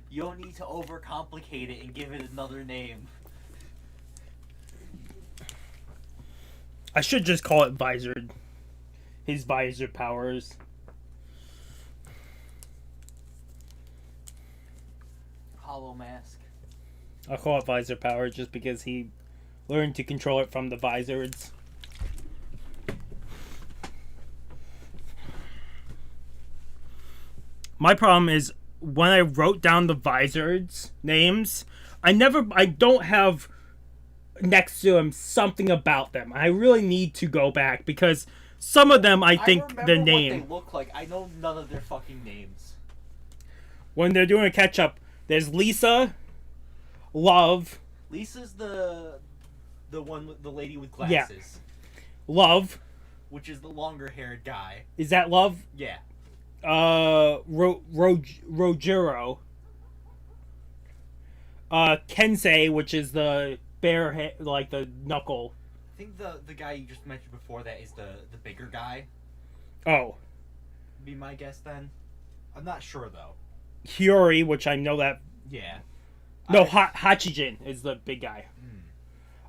B: You don't need to overcomplicate it and give it another name.
A: I should just call it visored. His visor powers.
B: Hollow mask.
A: I'll call it visor power just because he learned to control it from the visors. My problem is when I wrote down the visors names, I don't have next to them something about them. I really need to go back because some of them I think the name.
B: What they look like. I know none of their fucking names.
A: When they're doing a catch up, there's Lisa, Love.
B: Lisa's the one with the lady with glasses.
A: Yeah. Love,
B: which is the longer haired guy.
A: Is that Love?
B: Yeah.
A: Rojiro. Kensei, which is the bare head, like the knuckle.
B: I think the guy you just mentioned before that is the bigger guy.
A: Oh.
B: Be my guess then. I'm not sure though.
A: Hiyori, which I know that.
B: Yeah.
A: No, Hachijin is the big guy.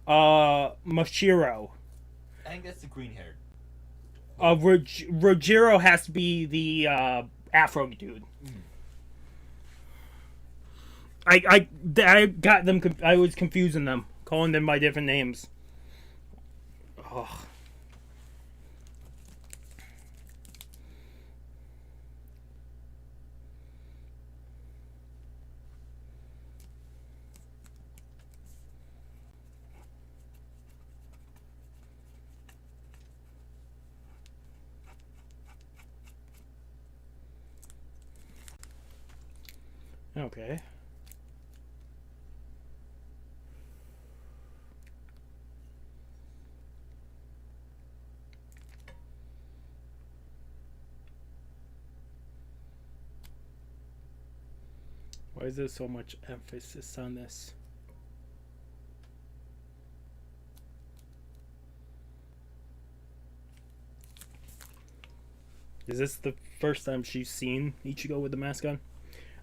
A: Mashiro.
B: I think that's the green haired.
A: Rojiro has to be the Afro dude. I got them. I was confusing them, calling them by different names. Ugh. Okay. Why is there so much emphasis on this? Is this the first time she's seen Ichigo with the mask on?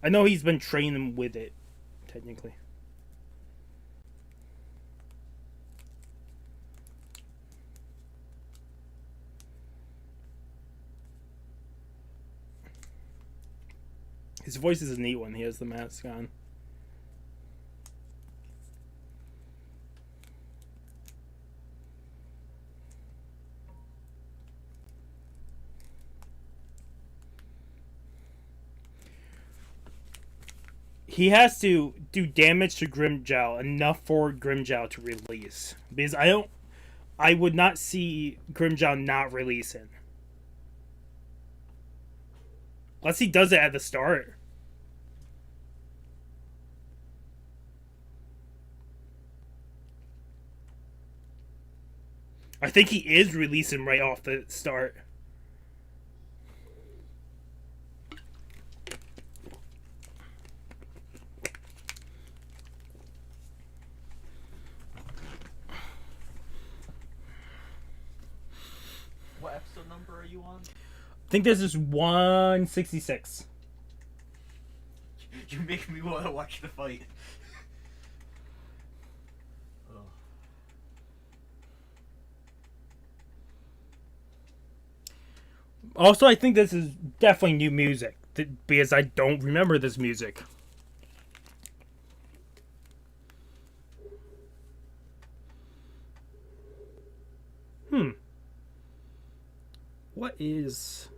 A: I know he's been training with it, technically. His voice is a neat one. He has the mask on. He has to do damage to Grimmjow enough for Grimmjow to release. Because I would not see Grimmjow not releasing. Unless he does it at the start. I think he is releasing right off the start.
B: What episode number are you on?
A: I think this is 166.
B: You make me want to watch the fight.
A: Also, I think this is definitely new music. Because I don't remember this music. What is...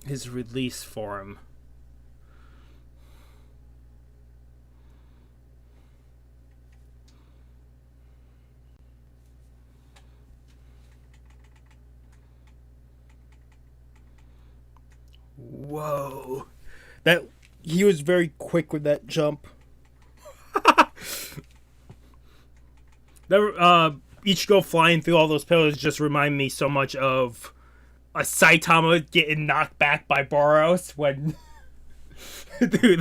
A: his release form? Whoa. That he was very quick with that jump. That Ichigo flying through all those pillars just remind me so much of a Saitama getting knocked back by Boros when through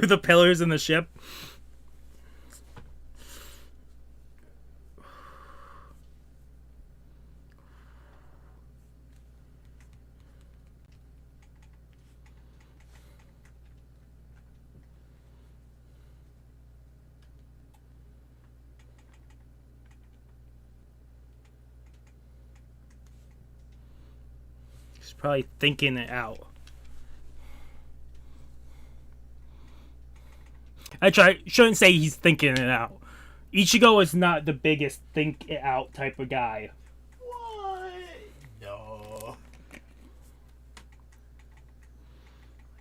A: the pillars in the ship. He's probably thinking it out. Actually, I shouldn't say he's thinking it out. Ichigo is not the biggest think it out type of guy.
B: What? No. I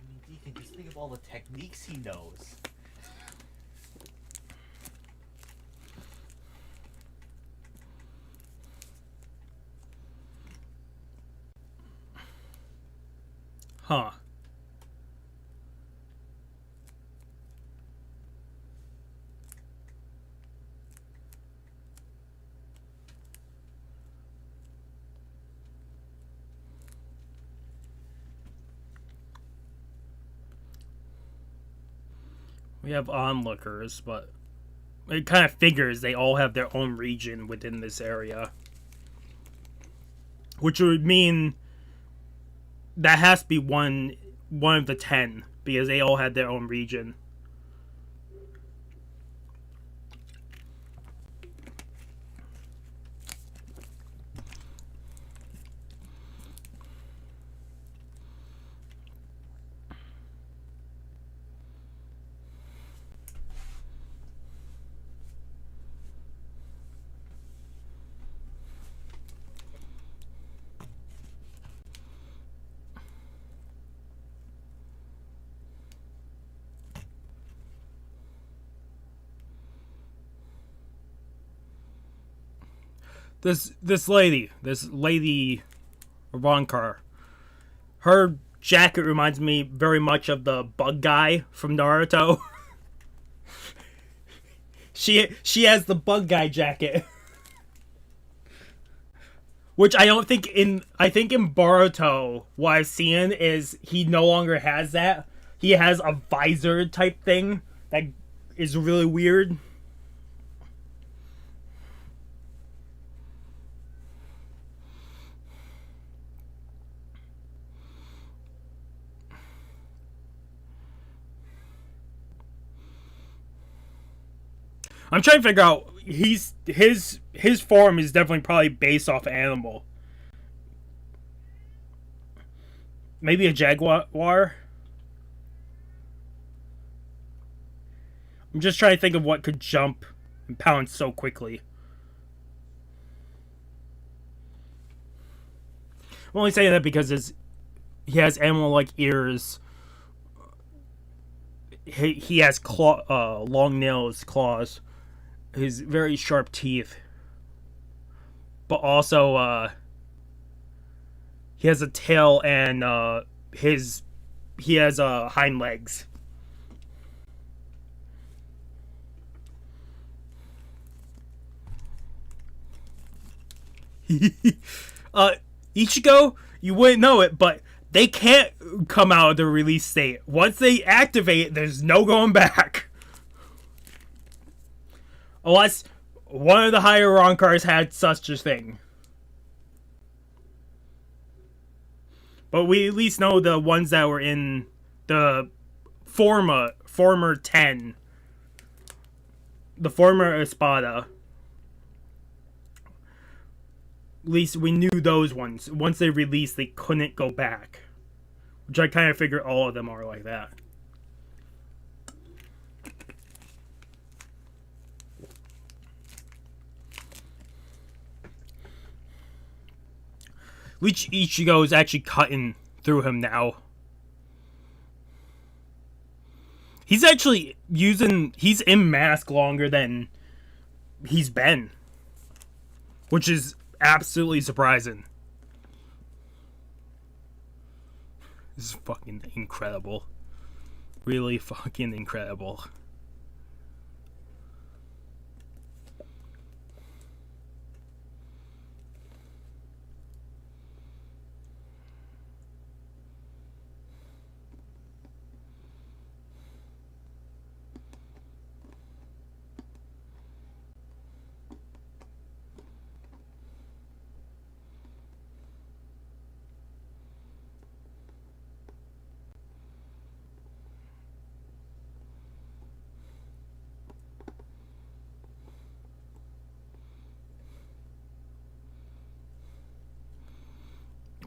B: mean, Deacon, just think of all the techniques he knows.
A: Huh. We have onlookers, but it kind of figures they all have their own region within this area. Which would mean that has to be one of the 10, because they all had their own region. This lady Ronkar, her jacket reminds me very much of the bug guy from Naruto. she has the bug guy jacket. Which I think in Boruto, what I've seen is he no longer has that. He has a visor type thing that is really weird. I'm trying to figure out his form is definitely probably based off animal. Maybe a jaguar. I'm just trying to think of what could jump and pounce so quickly. I'm only saying that because he has animal-like ears. He has long nails, claws. His very sharp teeth. But also, he has a tail and he has hind legs. Ichigo, you wouldn't know it, but they can't come out of the release state. Once they activate, there's no going back. Unless one of the higher Ronkars had such a thing. But we at least know the ones that were in the former 10. The former Espada. At least we knew those ones. Once they released, they couldn't go back. Which I kind of figure all of them are like that. Which Ichigo is actually cutting through him now. He's actually he's in mask longer than he's been. Which is absolutely surprising. This is fucking incredible. Really fucking incredible.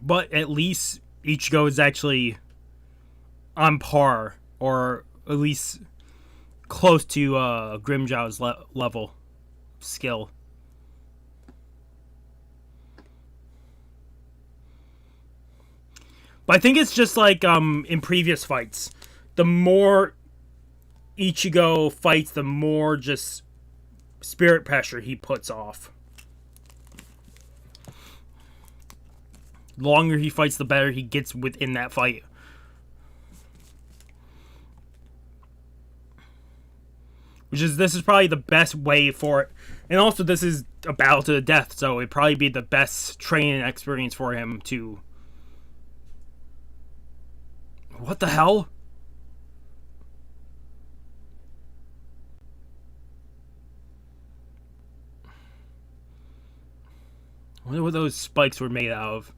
A: But at least Ichigo is actually on par, or at least close to Grimmjow's level skill. But I think it's just like in previous fights. The more Ichigo fights, the more just spirit pressure he puts off. The longer he fights, the better he gets within that fight. This is probably the best way for it. And also, this is a battle to the death, so it'd probably be the best training experience for him to... What the hell? I wonder what those spikes were made out of.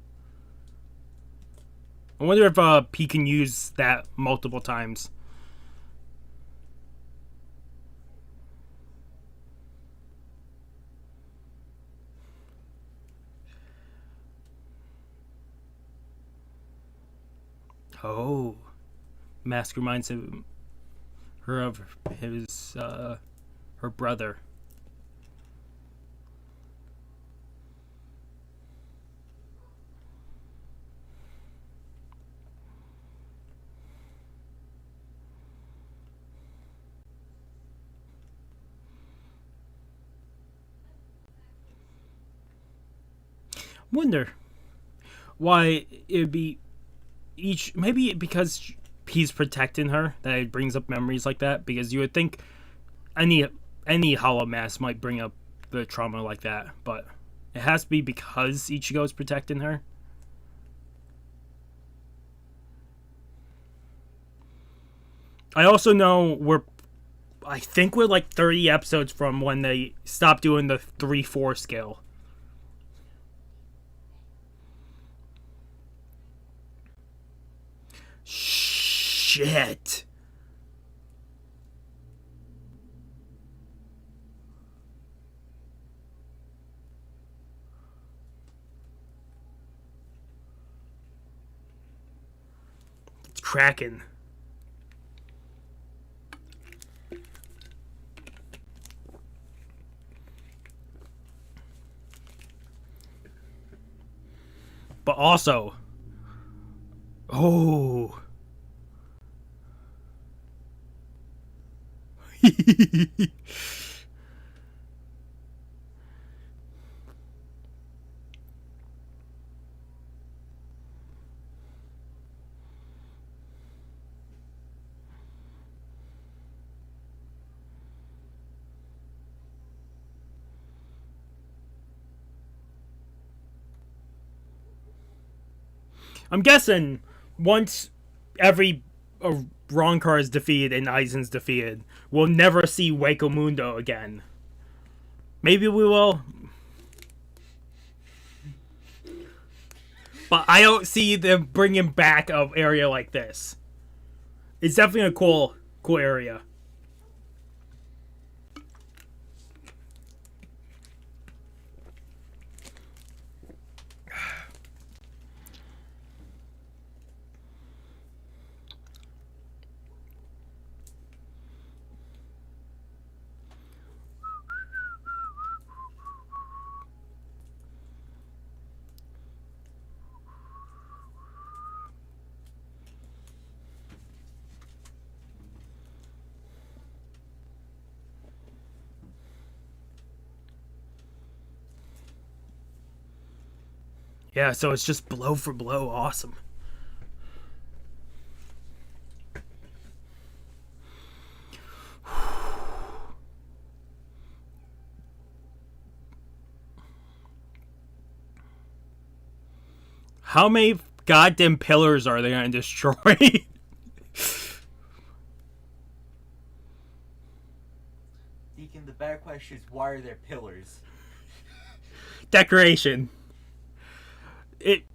A: I wonder if he can use that multiple times. Oh. Mask reminds her of her brother. Wonder why it'd be maybe because he's protecting her that it brings up memories like that, because you would think any hollow mask might bring up the trauma like that, but it has to be because Ichigo's protecting her. I also know I think we're like 30 episodes from when they stopped doing the 3-4 scale. Shit. tracking. But also, oh. I'm guessing once every Ronkar is defeated and Aizen's defeated, we'll never see Hueco Mundo again. Maybe we will. But I don't see them bringing back an area like this. It's definitely a cool area. Yeah, so it's just blow for blow. Awesome. How many goddamn pillars are they going to destroy?
B: Deacon, the better question is, why are there pillars?
A: Decoration.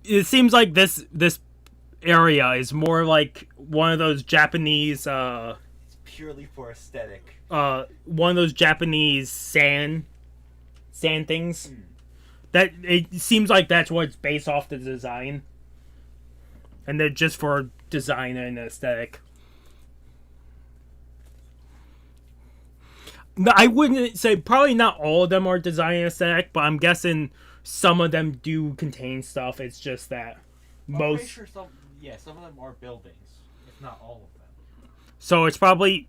A: It seems like this area is more like one of those Japanese
B: It's purely for aesthetic.
A: one of those Japanese sand things. That it seems like that's what it's based off the design. And they're just for design and aesthetic. No, I wouldn't say, probably not all of them are design and aesthetic, but I'm guessing some of them do contain stuff. It's just that most.
B: I'm pretty sure some of them are buildings, if not all of them.
A: So it's probably.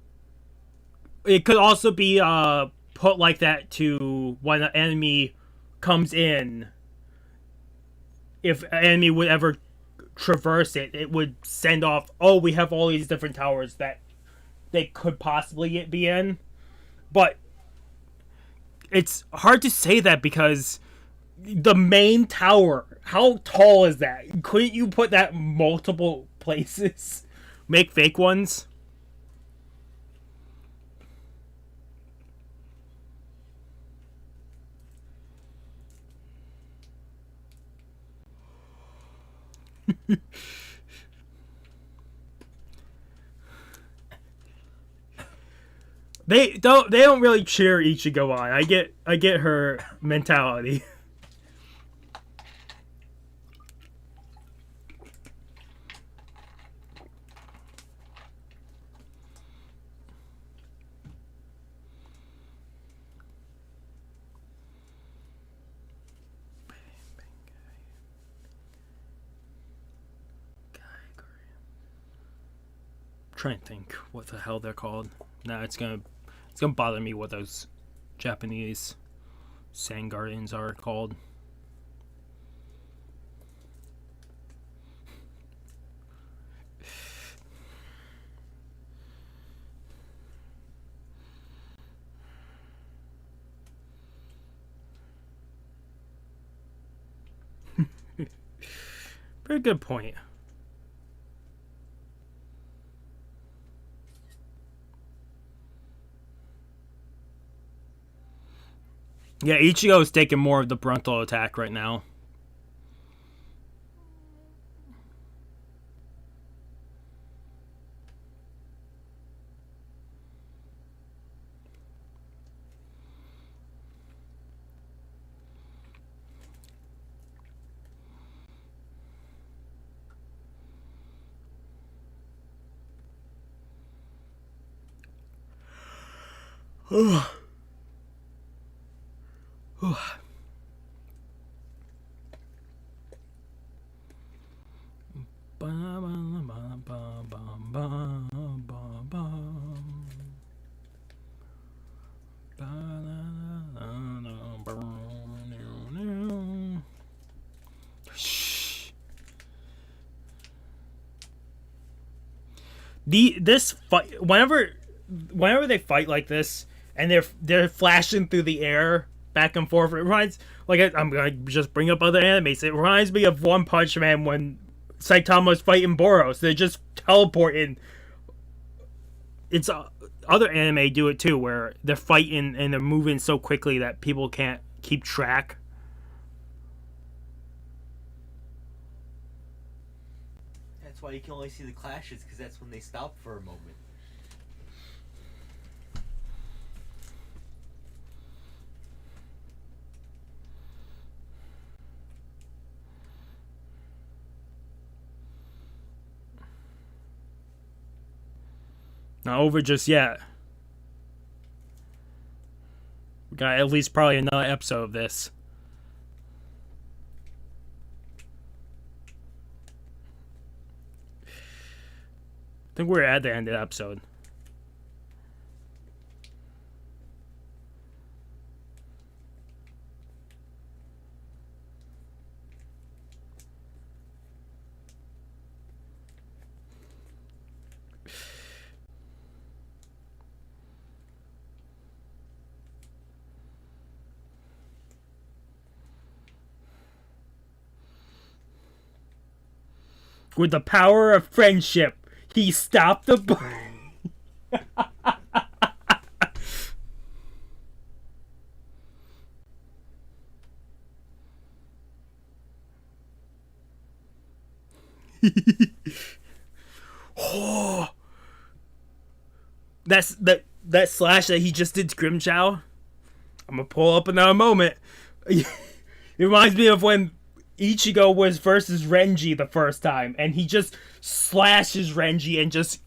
A: It could also be put like that to when an enemy comes in. If an enemy would ever traverse it, it would send off, oh, we have all these different towers that they could possibly be in. But it's hard to say that because the main tower, how tall is that? Couldn't you put that multiple places? Make fake ones? They don't really cheer Ichigo on. I get her mentality. Trying to think what the hell they're called. Nah, it's gonna bother me what those Japanese sand gardens are called. Very good point. Yeah, Ichigo is taking more of the frontal attack right now. This fight, whenever they fight like this and they're flashing through the air back and forth, it reminds, like, I'm gonna just bring up other animes. It reminds me of One Punch Man when Saitama's fighting Boros. They're just teleporting. It's other anime do it too, where they're fighting and they're moving so quickly that people can't keep track.
B: That's why you can only see the clashes, because that's when they stop for a moment.
A: Not over just yet. We got at least probably another episode of this. I think we're at the end of the episode. With the power of friendship, he stopped the oh, that slash that he just did to Grimmjow. I'm gonna pull up another moment. It reminds me of when Ichigo was versus Renji the first time, and he just slashes Renji and just...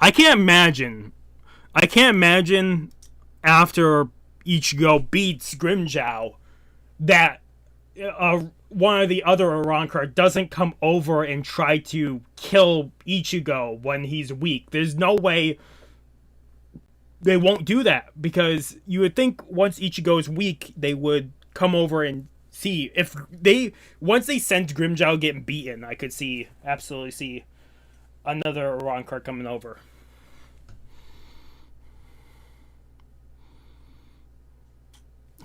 A: I can't imagine after Ichigo beats Grimmjow that one of the other Arrancar doesn't come over and try to kill Ichigo when he's weak. There's no way they won't do that, because you would think once Ichigo is weak, they would come over and see. If they, once they sent Grimmjow getting beaten, I could absolutely see another Arrancar coming over.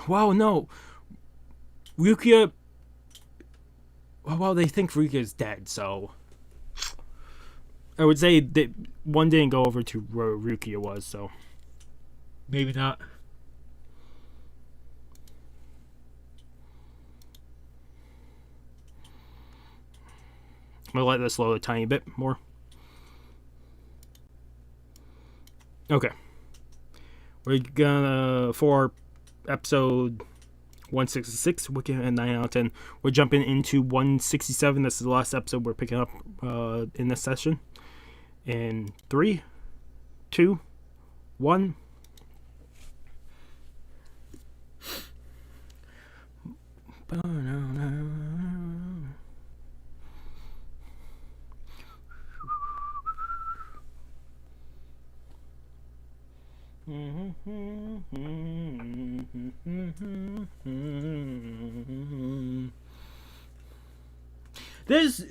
A: Wow, no. Rukia... Well, they think Rukia's dead, so... I would say that one didn't go over to where Rukia was, so... Maybe not. I'm gonna let this load a tiny bit more. Okay. We're gonna... For episode 166, we're giving it a 9 out of 10. We're jumping into 167. This is the last episode we're picking up in this session. In 3, 2, 1.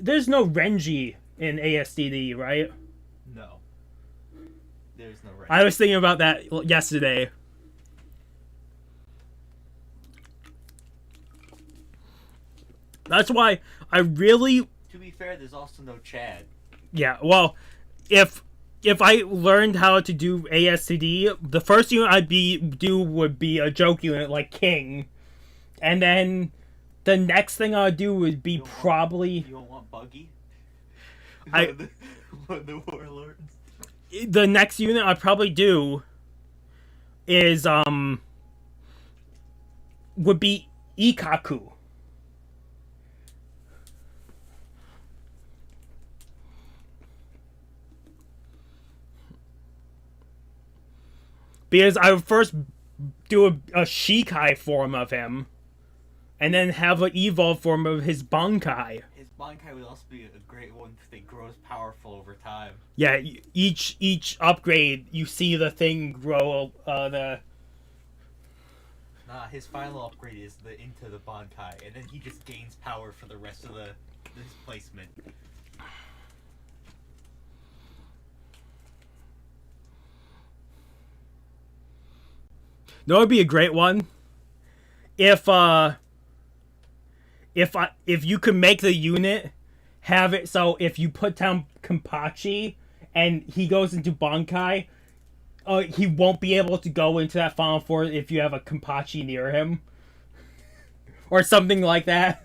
A: There's no Renji in ASDD, right?
B: No. There's no Renji.
A: I was thinking about that yesterday. That's why I really...
B: To be fair, there's also no Chad.
A: Yeah, well, if I learned how to do ASCD, the first unit I'd do would be a joke unit like King. And then the next thing I'd do would be you
B: don't want Buggy?
A: One
B: of the warlords?
A: The next unit I'd probably do is, would be Ikaku. Because I would first do a Shikai form of him, and then have an evolved form of his Bankai.
B: His Bankai would also be a great one because it grows powerful over time.
A: Yeah, each upgrade, you see the thing grow.
B: His final upgrade is into the Bankai, and then he just gains power for the rest of his placement.
A: That would be a great one. If you could make the unit have it so if you put down Kenpachi and he goes into Bankai, he won't be able to go into that final form if you have a Kenpachi near him. Or something like that.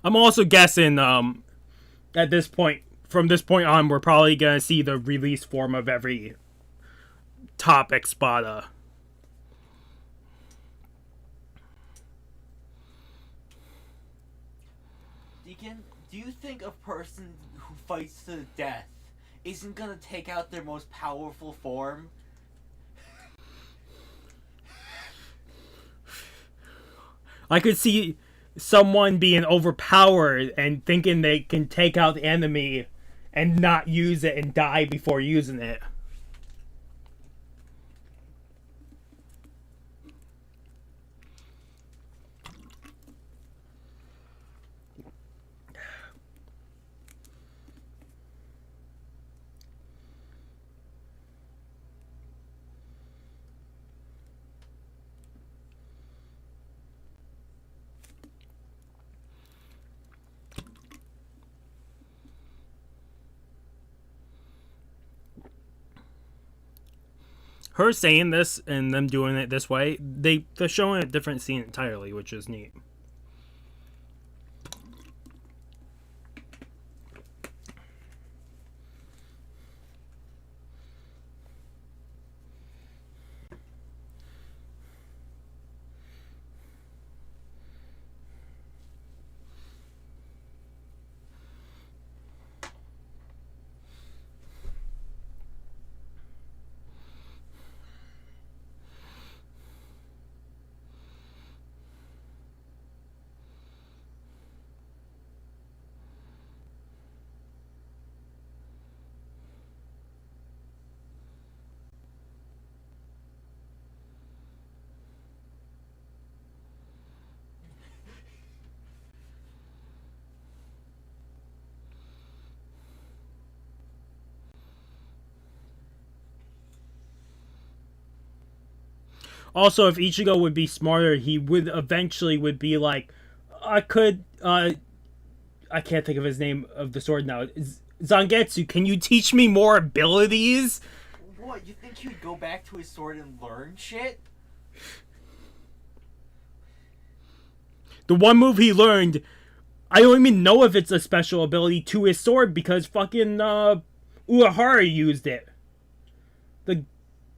A: I'm also guessing at this point, from this point on, we're probably going to see the release form of every top Espada.
B: Deacon, do you think a person who fights to the death isn't going to take out their most powerful form?
A: I could see someone being overpowered and thinking they can take out the enemy and not use it and die before using it. Her saying this and them doing it this way, they're showing a different scene entirely, which is neat. Also, if Ichigo would be smarter, he would eventually would be like, I can't think of his name of the sword now. Zangetsu, can you teach me more abilities?
B: What, you think he'd go back to his sword and learn shit?
A: The one move he learned, I don't even know if it's a special ability to his sword because fucking Urahara used it. The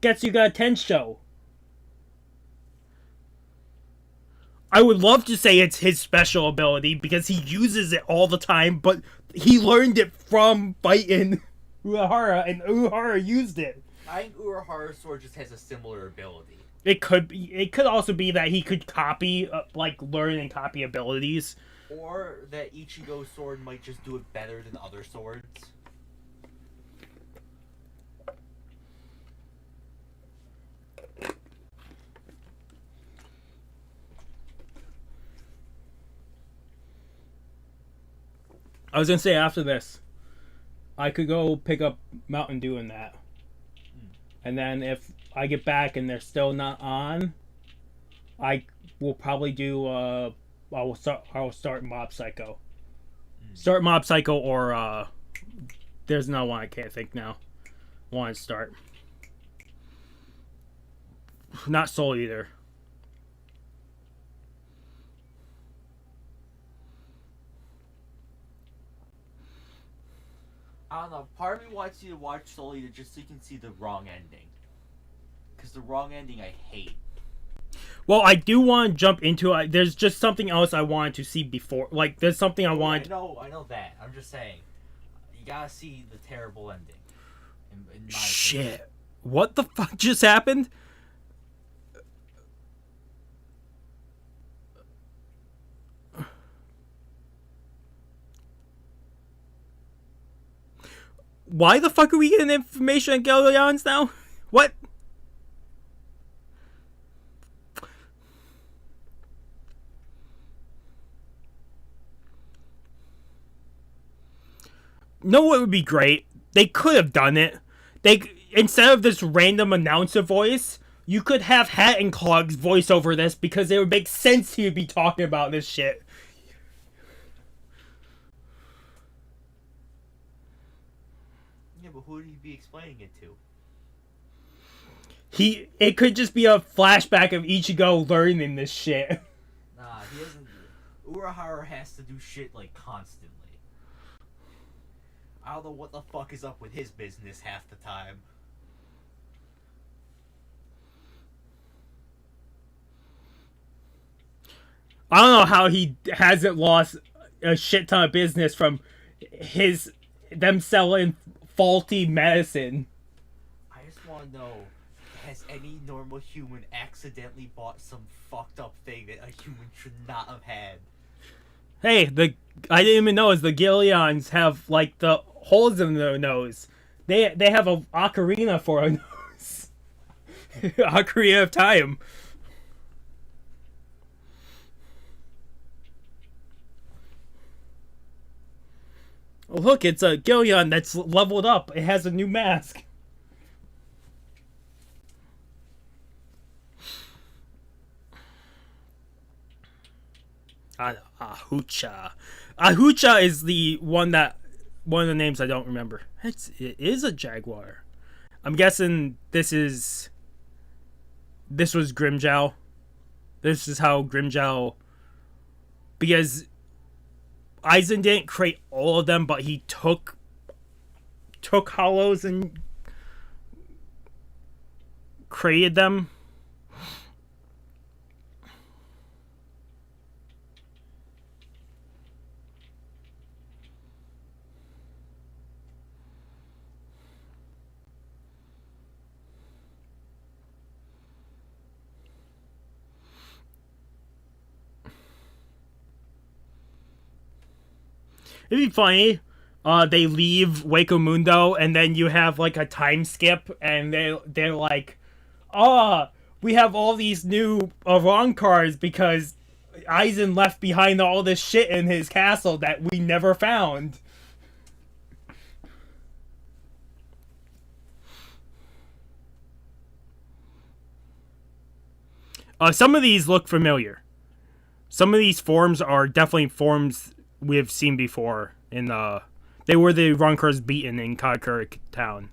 A: Getsuga Tensho. I would love to say it's his special ability because he uses it all the time, but he learned it from fighting Urahara, and Urahara used it.
B: I think Urahara's sword just has a similar ability.
A: It could be. It could also be that he could copy, learn and copy abilities.
B: Or that Ichigo's sword might just do it better than other swords.
A: I was gonna say after this, I could go pick up Mountain Dew in that, and then if I get back and they're still not on, I will probably do. I will start Mob Psycho. Start Mob Psycho or there's no one I can't think now. Want to start? Not Soul Eater.
B: I don't know. Part of me wants you to watch Soul Eater just so you can see the wrong ending. Because the wrong ending I hate.
A: Well, I do want to jump into it. There's just something else I wanted to see before. Like, there's something I wanted.
B: I know that. I'm just saying, you gotta see the terrible ending. In my
A: Shit.
B: opinion.
A: What the fuck just happened? Why the fuck are we getting information on Galleons now? What? No, what would be great? They could have done it. They instead of this random announcer voice, you could have Hat and Clogs voice over this because it would make sense to be talking about this shit.
B: Yeah, but who would he be explaining it to?
A: It could just be a flashback of Ichigo learning this shit.
B: Nah, he doesn't. Urahara has to do shit like constantly. I don't know what the fuck is up with his business half the time.
A: I don't know how he hasn't lost a shit ton of business from them selling faulty medicine.
B: I just want to know, has any normal human accidentally bought some fucked up thing that a human should not have had?
A: Hey, I didn't even know the Gillions have like the holes in their nose. They have a ocarina for a nose. Ocarina of Time. Oh, look, it's a Gillion that's leveled up. It has a new mask. Ahucha. Ahucha is the one of the names I don't remember. It is a jaguar. I'm guessing this was Grimmjow. This is how Grimmjow, because Aizen didn't create all of them, but he took hollows and created them. It'd be funny. They leave Waco Mundo, and then you have like a time skip, and they're like, we have all these new wrong cards because Aizen left behind all this shit in his castle that we never found. Some of these look familiar. Some of these forms are definitely forms we've seen before they were the Ronkers beaten in Karakura Town.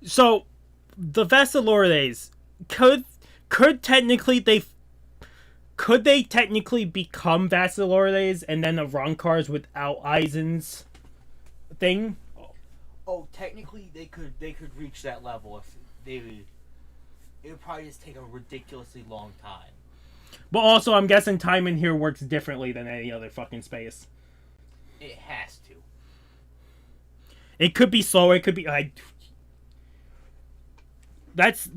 A: So, the Vestalordes could technically become Vestalordes and then the Ronkars without Aizen's thing?
B: Oh, technically they could reach that level if it would probably just take a ridiculously long time.
A: But also, I'm guessing time in here works differently than any other fucking space.
B: It has to.
A: It could be slower. It could be. That's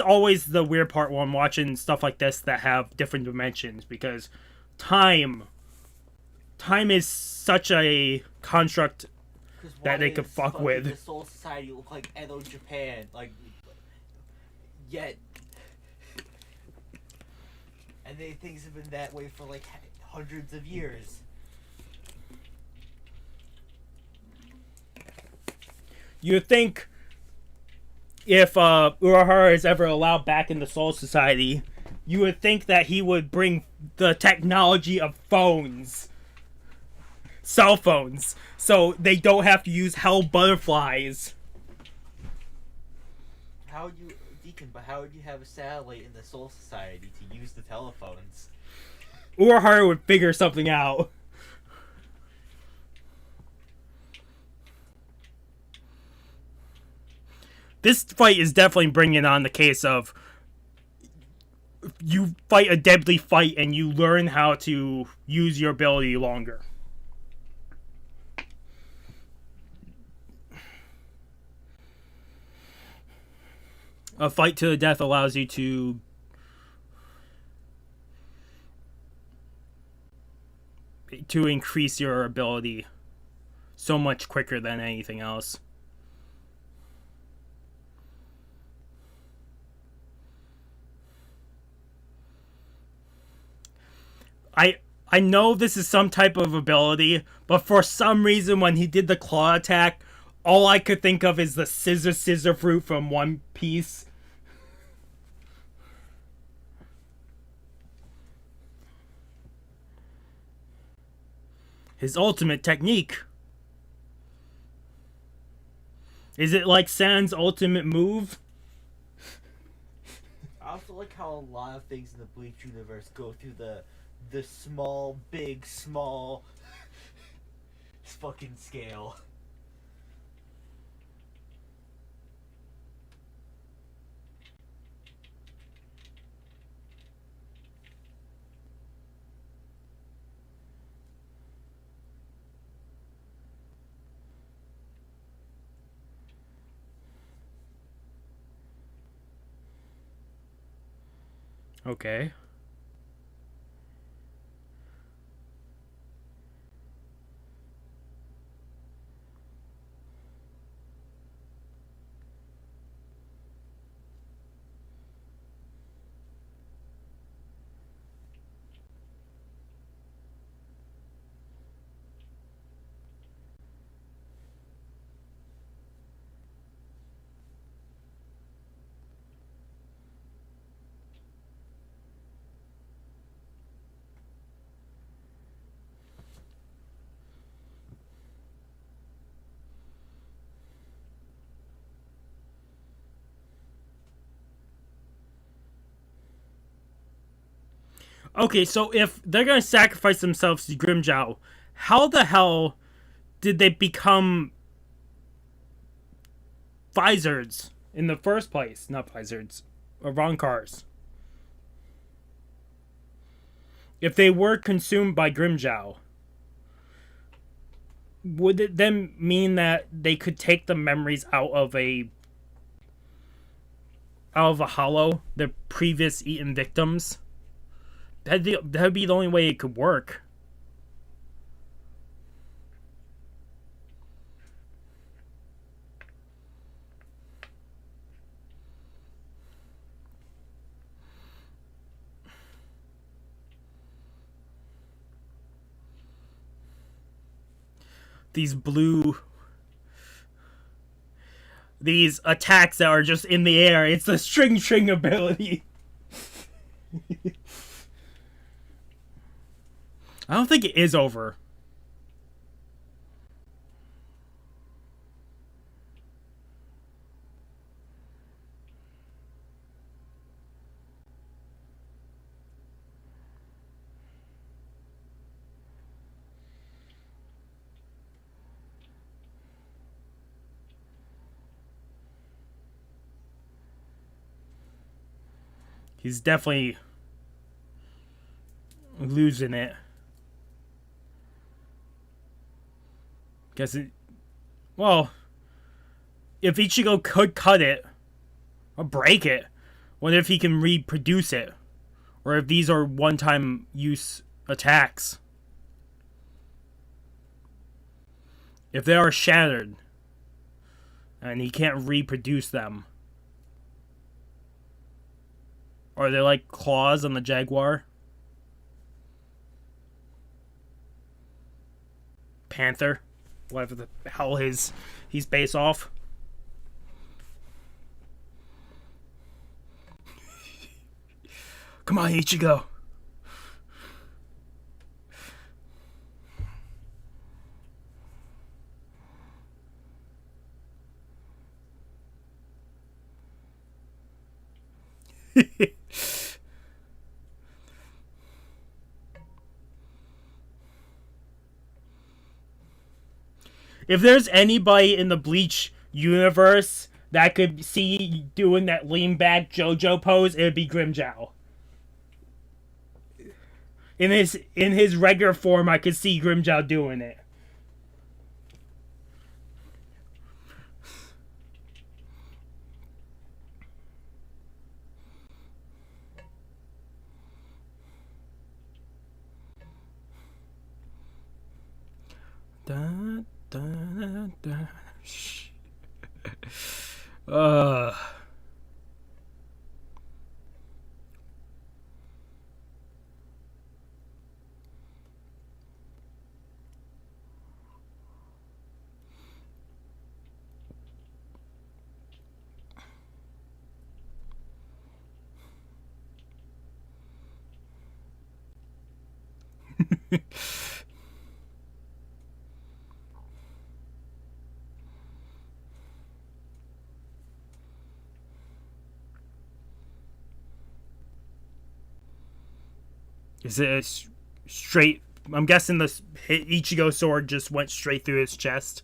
A: always the weird part when I'm watching stuff like this that have different dimensions, because time is such a construct that they could fuck with.
B: The Soul Society look like Edo Japan, like, yet, and things have been that way for like hundreds of years.
A: You think if Urahara is ever allowed back in the Soul Society, you would think that he would bring the technology of cell phones, so they don't have to use hell butterflies.
B: How would you, Deacon, but how would you have a satellite in the Soul Society to use the telephones?
A: Urahara would figure something out. This fight is definitely bringing on the case of you fight a deadly fight and you learn how to use your ability longer. A fight to the death allows you to increase your ability so much quicker than anything else. I know this is some type of ability, but for some reason when he did the claw attack, all I could think of is the scissor fruit from One Piece. His ultimate technique. Is it like Sans ultimate move?
B: I also like how a lot of things in the Bleach universe go through the small, big, small fucking scale.
A: Okay. Okay, so if they're gonna sacrifice themselves to Grimmjow, how the hell did they become Vizards in the first place? Not Vizards, or Ronkars. If they were consumed by Grimmjow, would it then mean that they could take the memories out of a hollow, the previous eaten victims? That'd be the only way it could work. These attacks that are just in the air. It's the string ability. I don't think it is over. He's definitely losing it. Guess it. Well, if Ichigo could cut it or break it, wonder if he can reproduce it, or if these are one-time use attacks. If they are shattered, and he can't reproduce them, are they like claws on the jaguar? Panther, whatever the hell he's based off. Come on, Ichigo. If there's anybody in the Bleach universe that could see doing that lean back JoJo pose, it would be Grimmjow. In his regular form, I could see Grimmjow doing it. Da, da, da. Is it a straight? I'm guessing the Ichigo sword just went straight through his chest.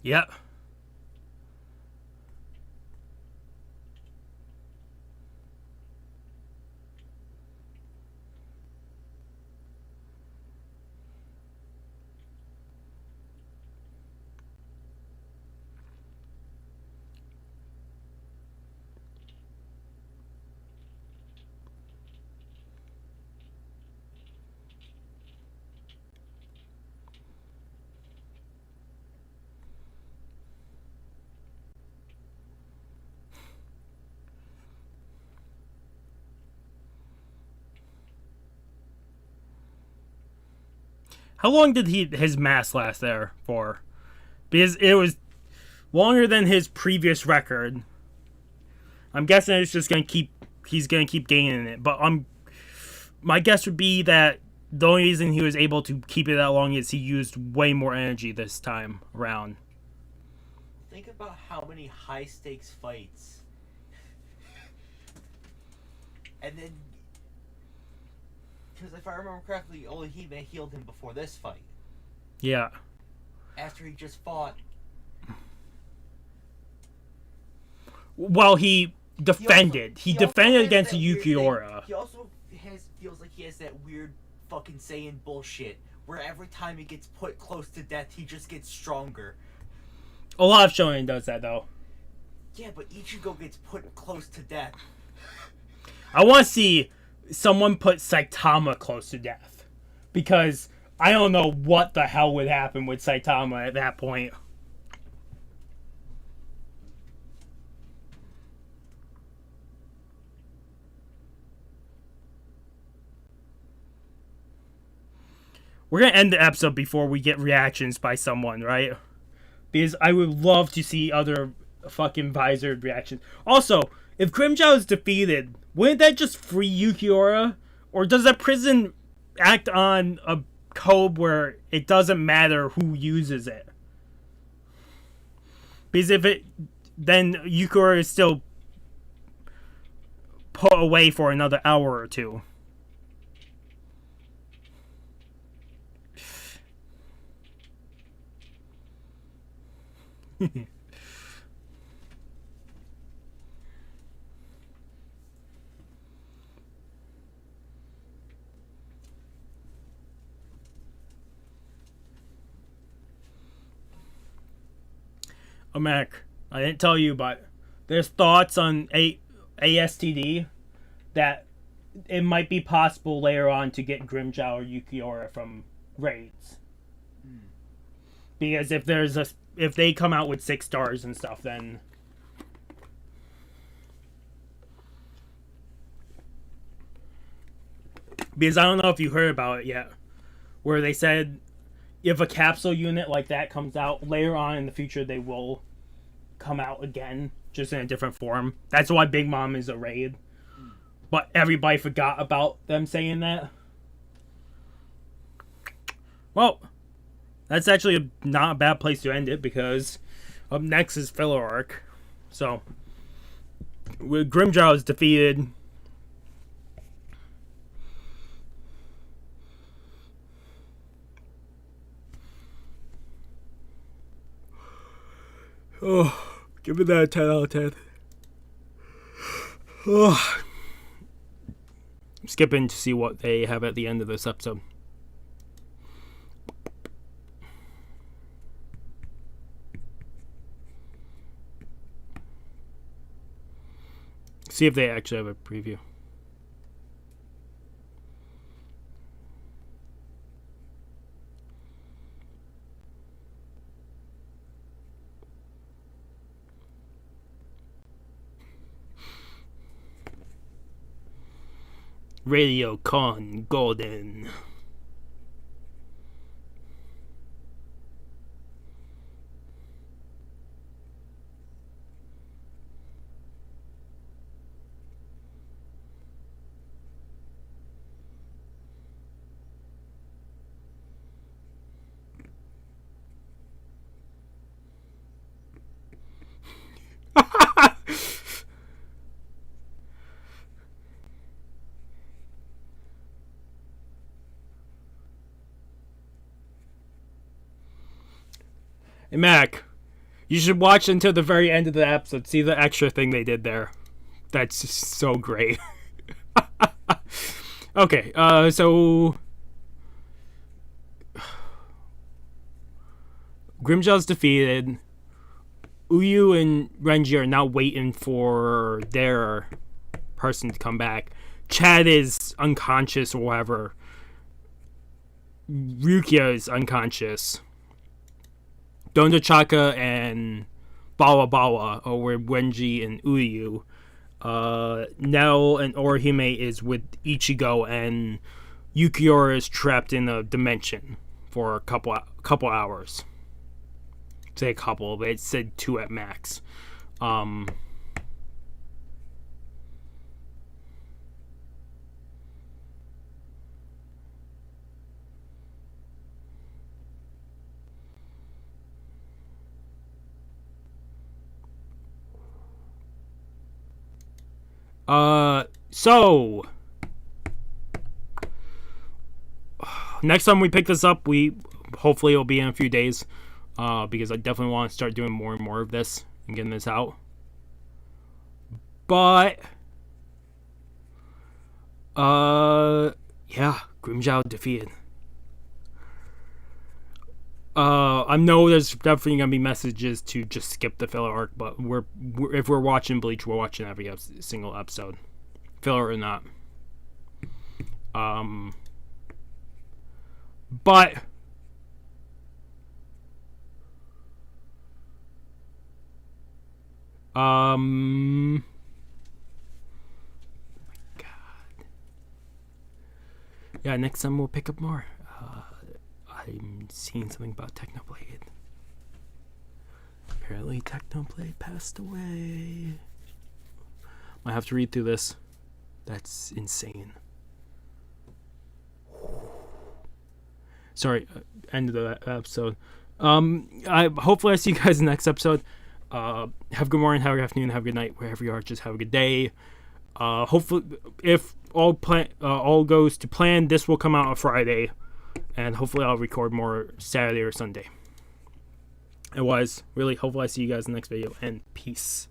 A: Yep. How long did his mask last there for? Because it was longer than his previous record. I'm guessing it's just he's gonna keep gaining it. But my guess would be that the only reason he was able to keep it that long is he used way more energy this time around.
B: Think about how many high stakes fights. And then, because if I remember correctly, Ohime healed him before this fight.
A: Yeah.
B: After he just fought.
A: Well, he defended. He defended against Yukiura.
B: He also feels like he has that weird fucking Saiyan bullshit, where every time he gets put close to death, he just gets stronger.
A: A lot of shonen does that, though.
B: Yeah, but Ichigo gets put close to death.
A: I want to see someone put Saitama close to death, because I don't know what the hell would happen with Saitama at that point. We're going to end the episode before we get reactions by someone, right? Because I would love to see other fucking visored reactions. Also, if Grimmjow is defeated, wouldn't that just free Yukiura? Or does that prison act on a code where it doesn't matter who uses it? Because if it... then Yukiura is still put away for another hour or two. Mac, I didn't tell you, but there's thoughts on ASTD that it might be possible later on to get Grimmjow or Yukiora from raids. Because if they come out with 6 stars and stuff, then because I don't know if you heard about it yet, where they said if a capsule unit like that comes out later on in the future, they will come out again, just in a different form. That's why Big Mom is a raid. But everybody forgot about them saying that. Well, that's actually not a bad place to end it, because up next is filler arc. So, with Grimmjow is defeated. Oh, give me that 10 out of 10. Oh. I'm skipping to see what they have at the end of this episode. See if they actually have a preview. Radio Con Golden. Hey, Mac, you should watch until the very end of the episode. See the extra thing they did there. That's just so great. Okay, so Grimmjow's defeated. Uyu and Renji are now waiting for their person to come back. Chad is unconscious or whatever. Rukia is unconscious. Donda Chaka and Bawa Bawa are with Renji and Uyu. Nell and Orihime is with Ichigo, and Yukiora is trapped in a dimension for a couple hours. Say a couple, but it said 2 at max. So next time we pick this up, hopefully it'll be in a few days, because I definitely want to start doing more and more of this and getting this out. But yeah, Grimmjow defeated. I know there's definitely gonna be messages to just skip the filler arc, but if we're watching Bleach, we're watching every single episode, filler or not. But oh my God. Yeah, next time we'll pick up more. I'm seeing something about Technoblade. Apparently Technoblade passed away. I have to read through this. That's insane. Sorry, end of the episode. Hopefully I see you guys in the next episode. Have a good morning, have a good afternoon, have a good night, wherever you are. Just have a good day. Hopefully, if all goes to plan, this will come out on Friday. And hopefully I'll record more Saturday or Sunday. Otherwise, really, hopefully I see you guys in the next video, and peace.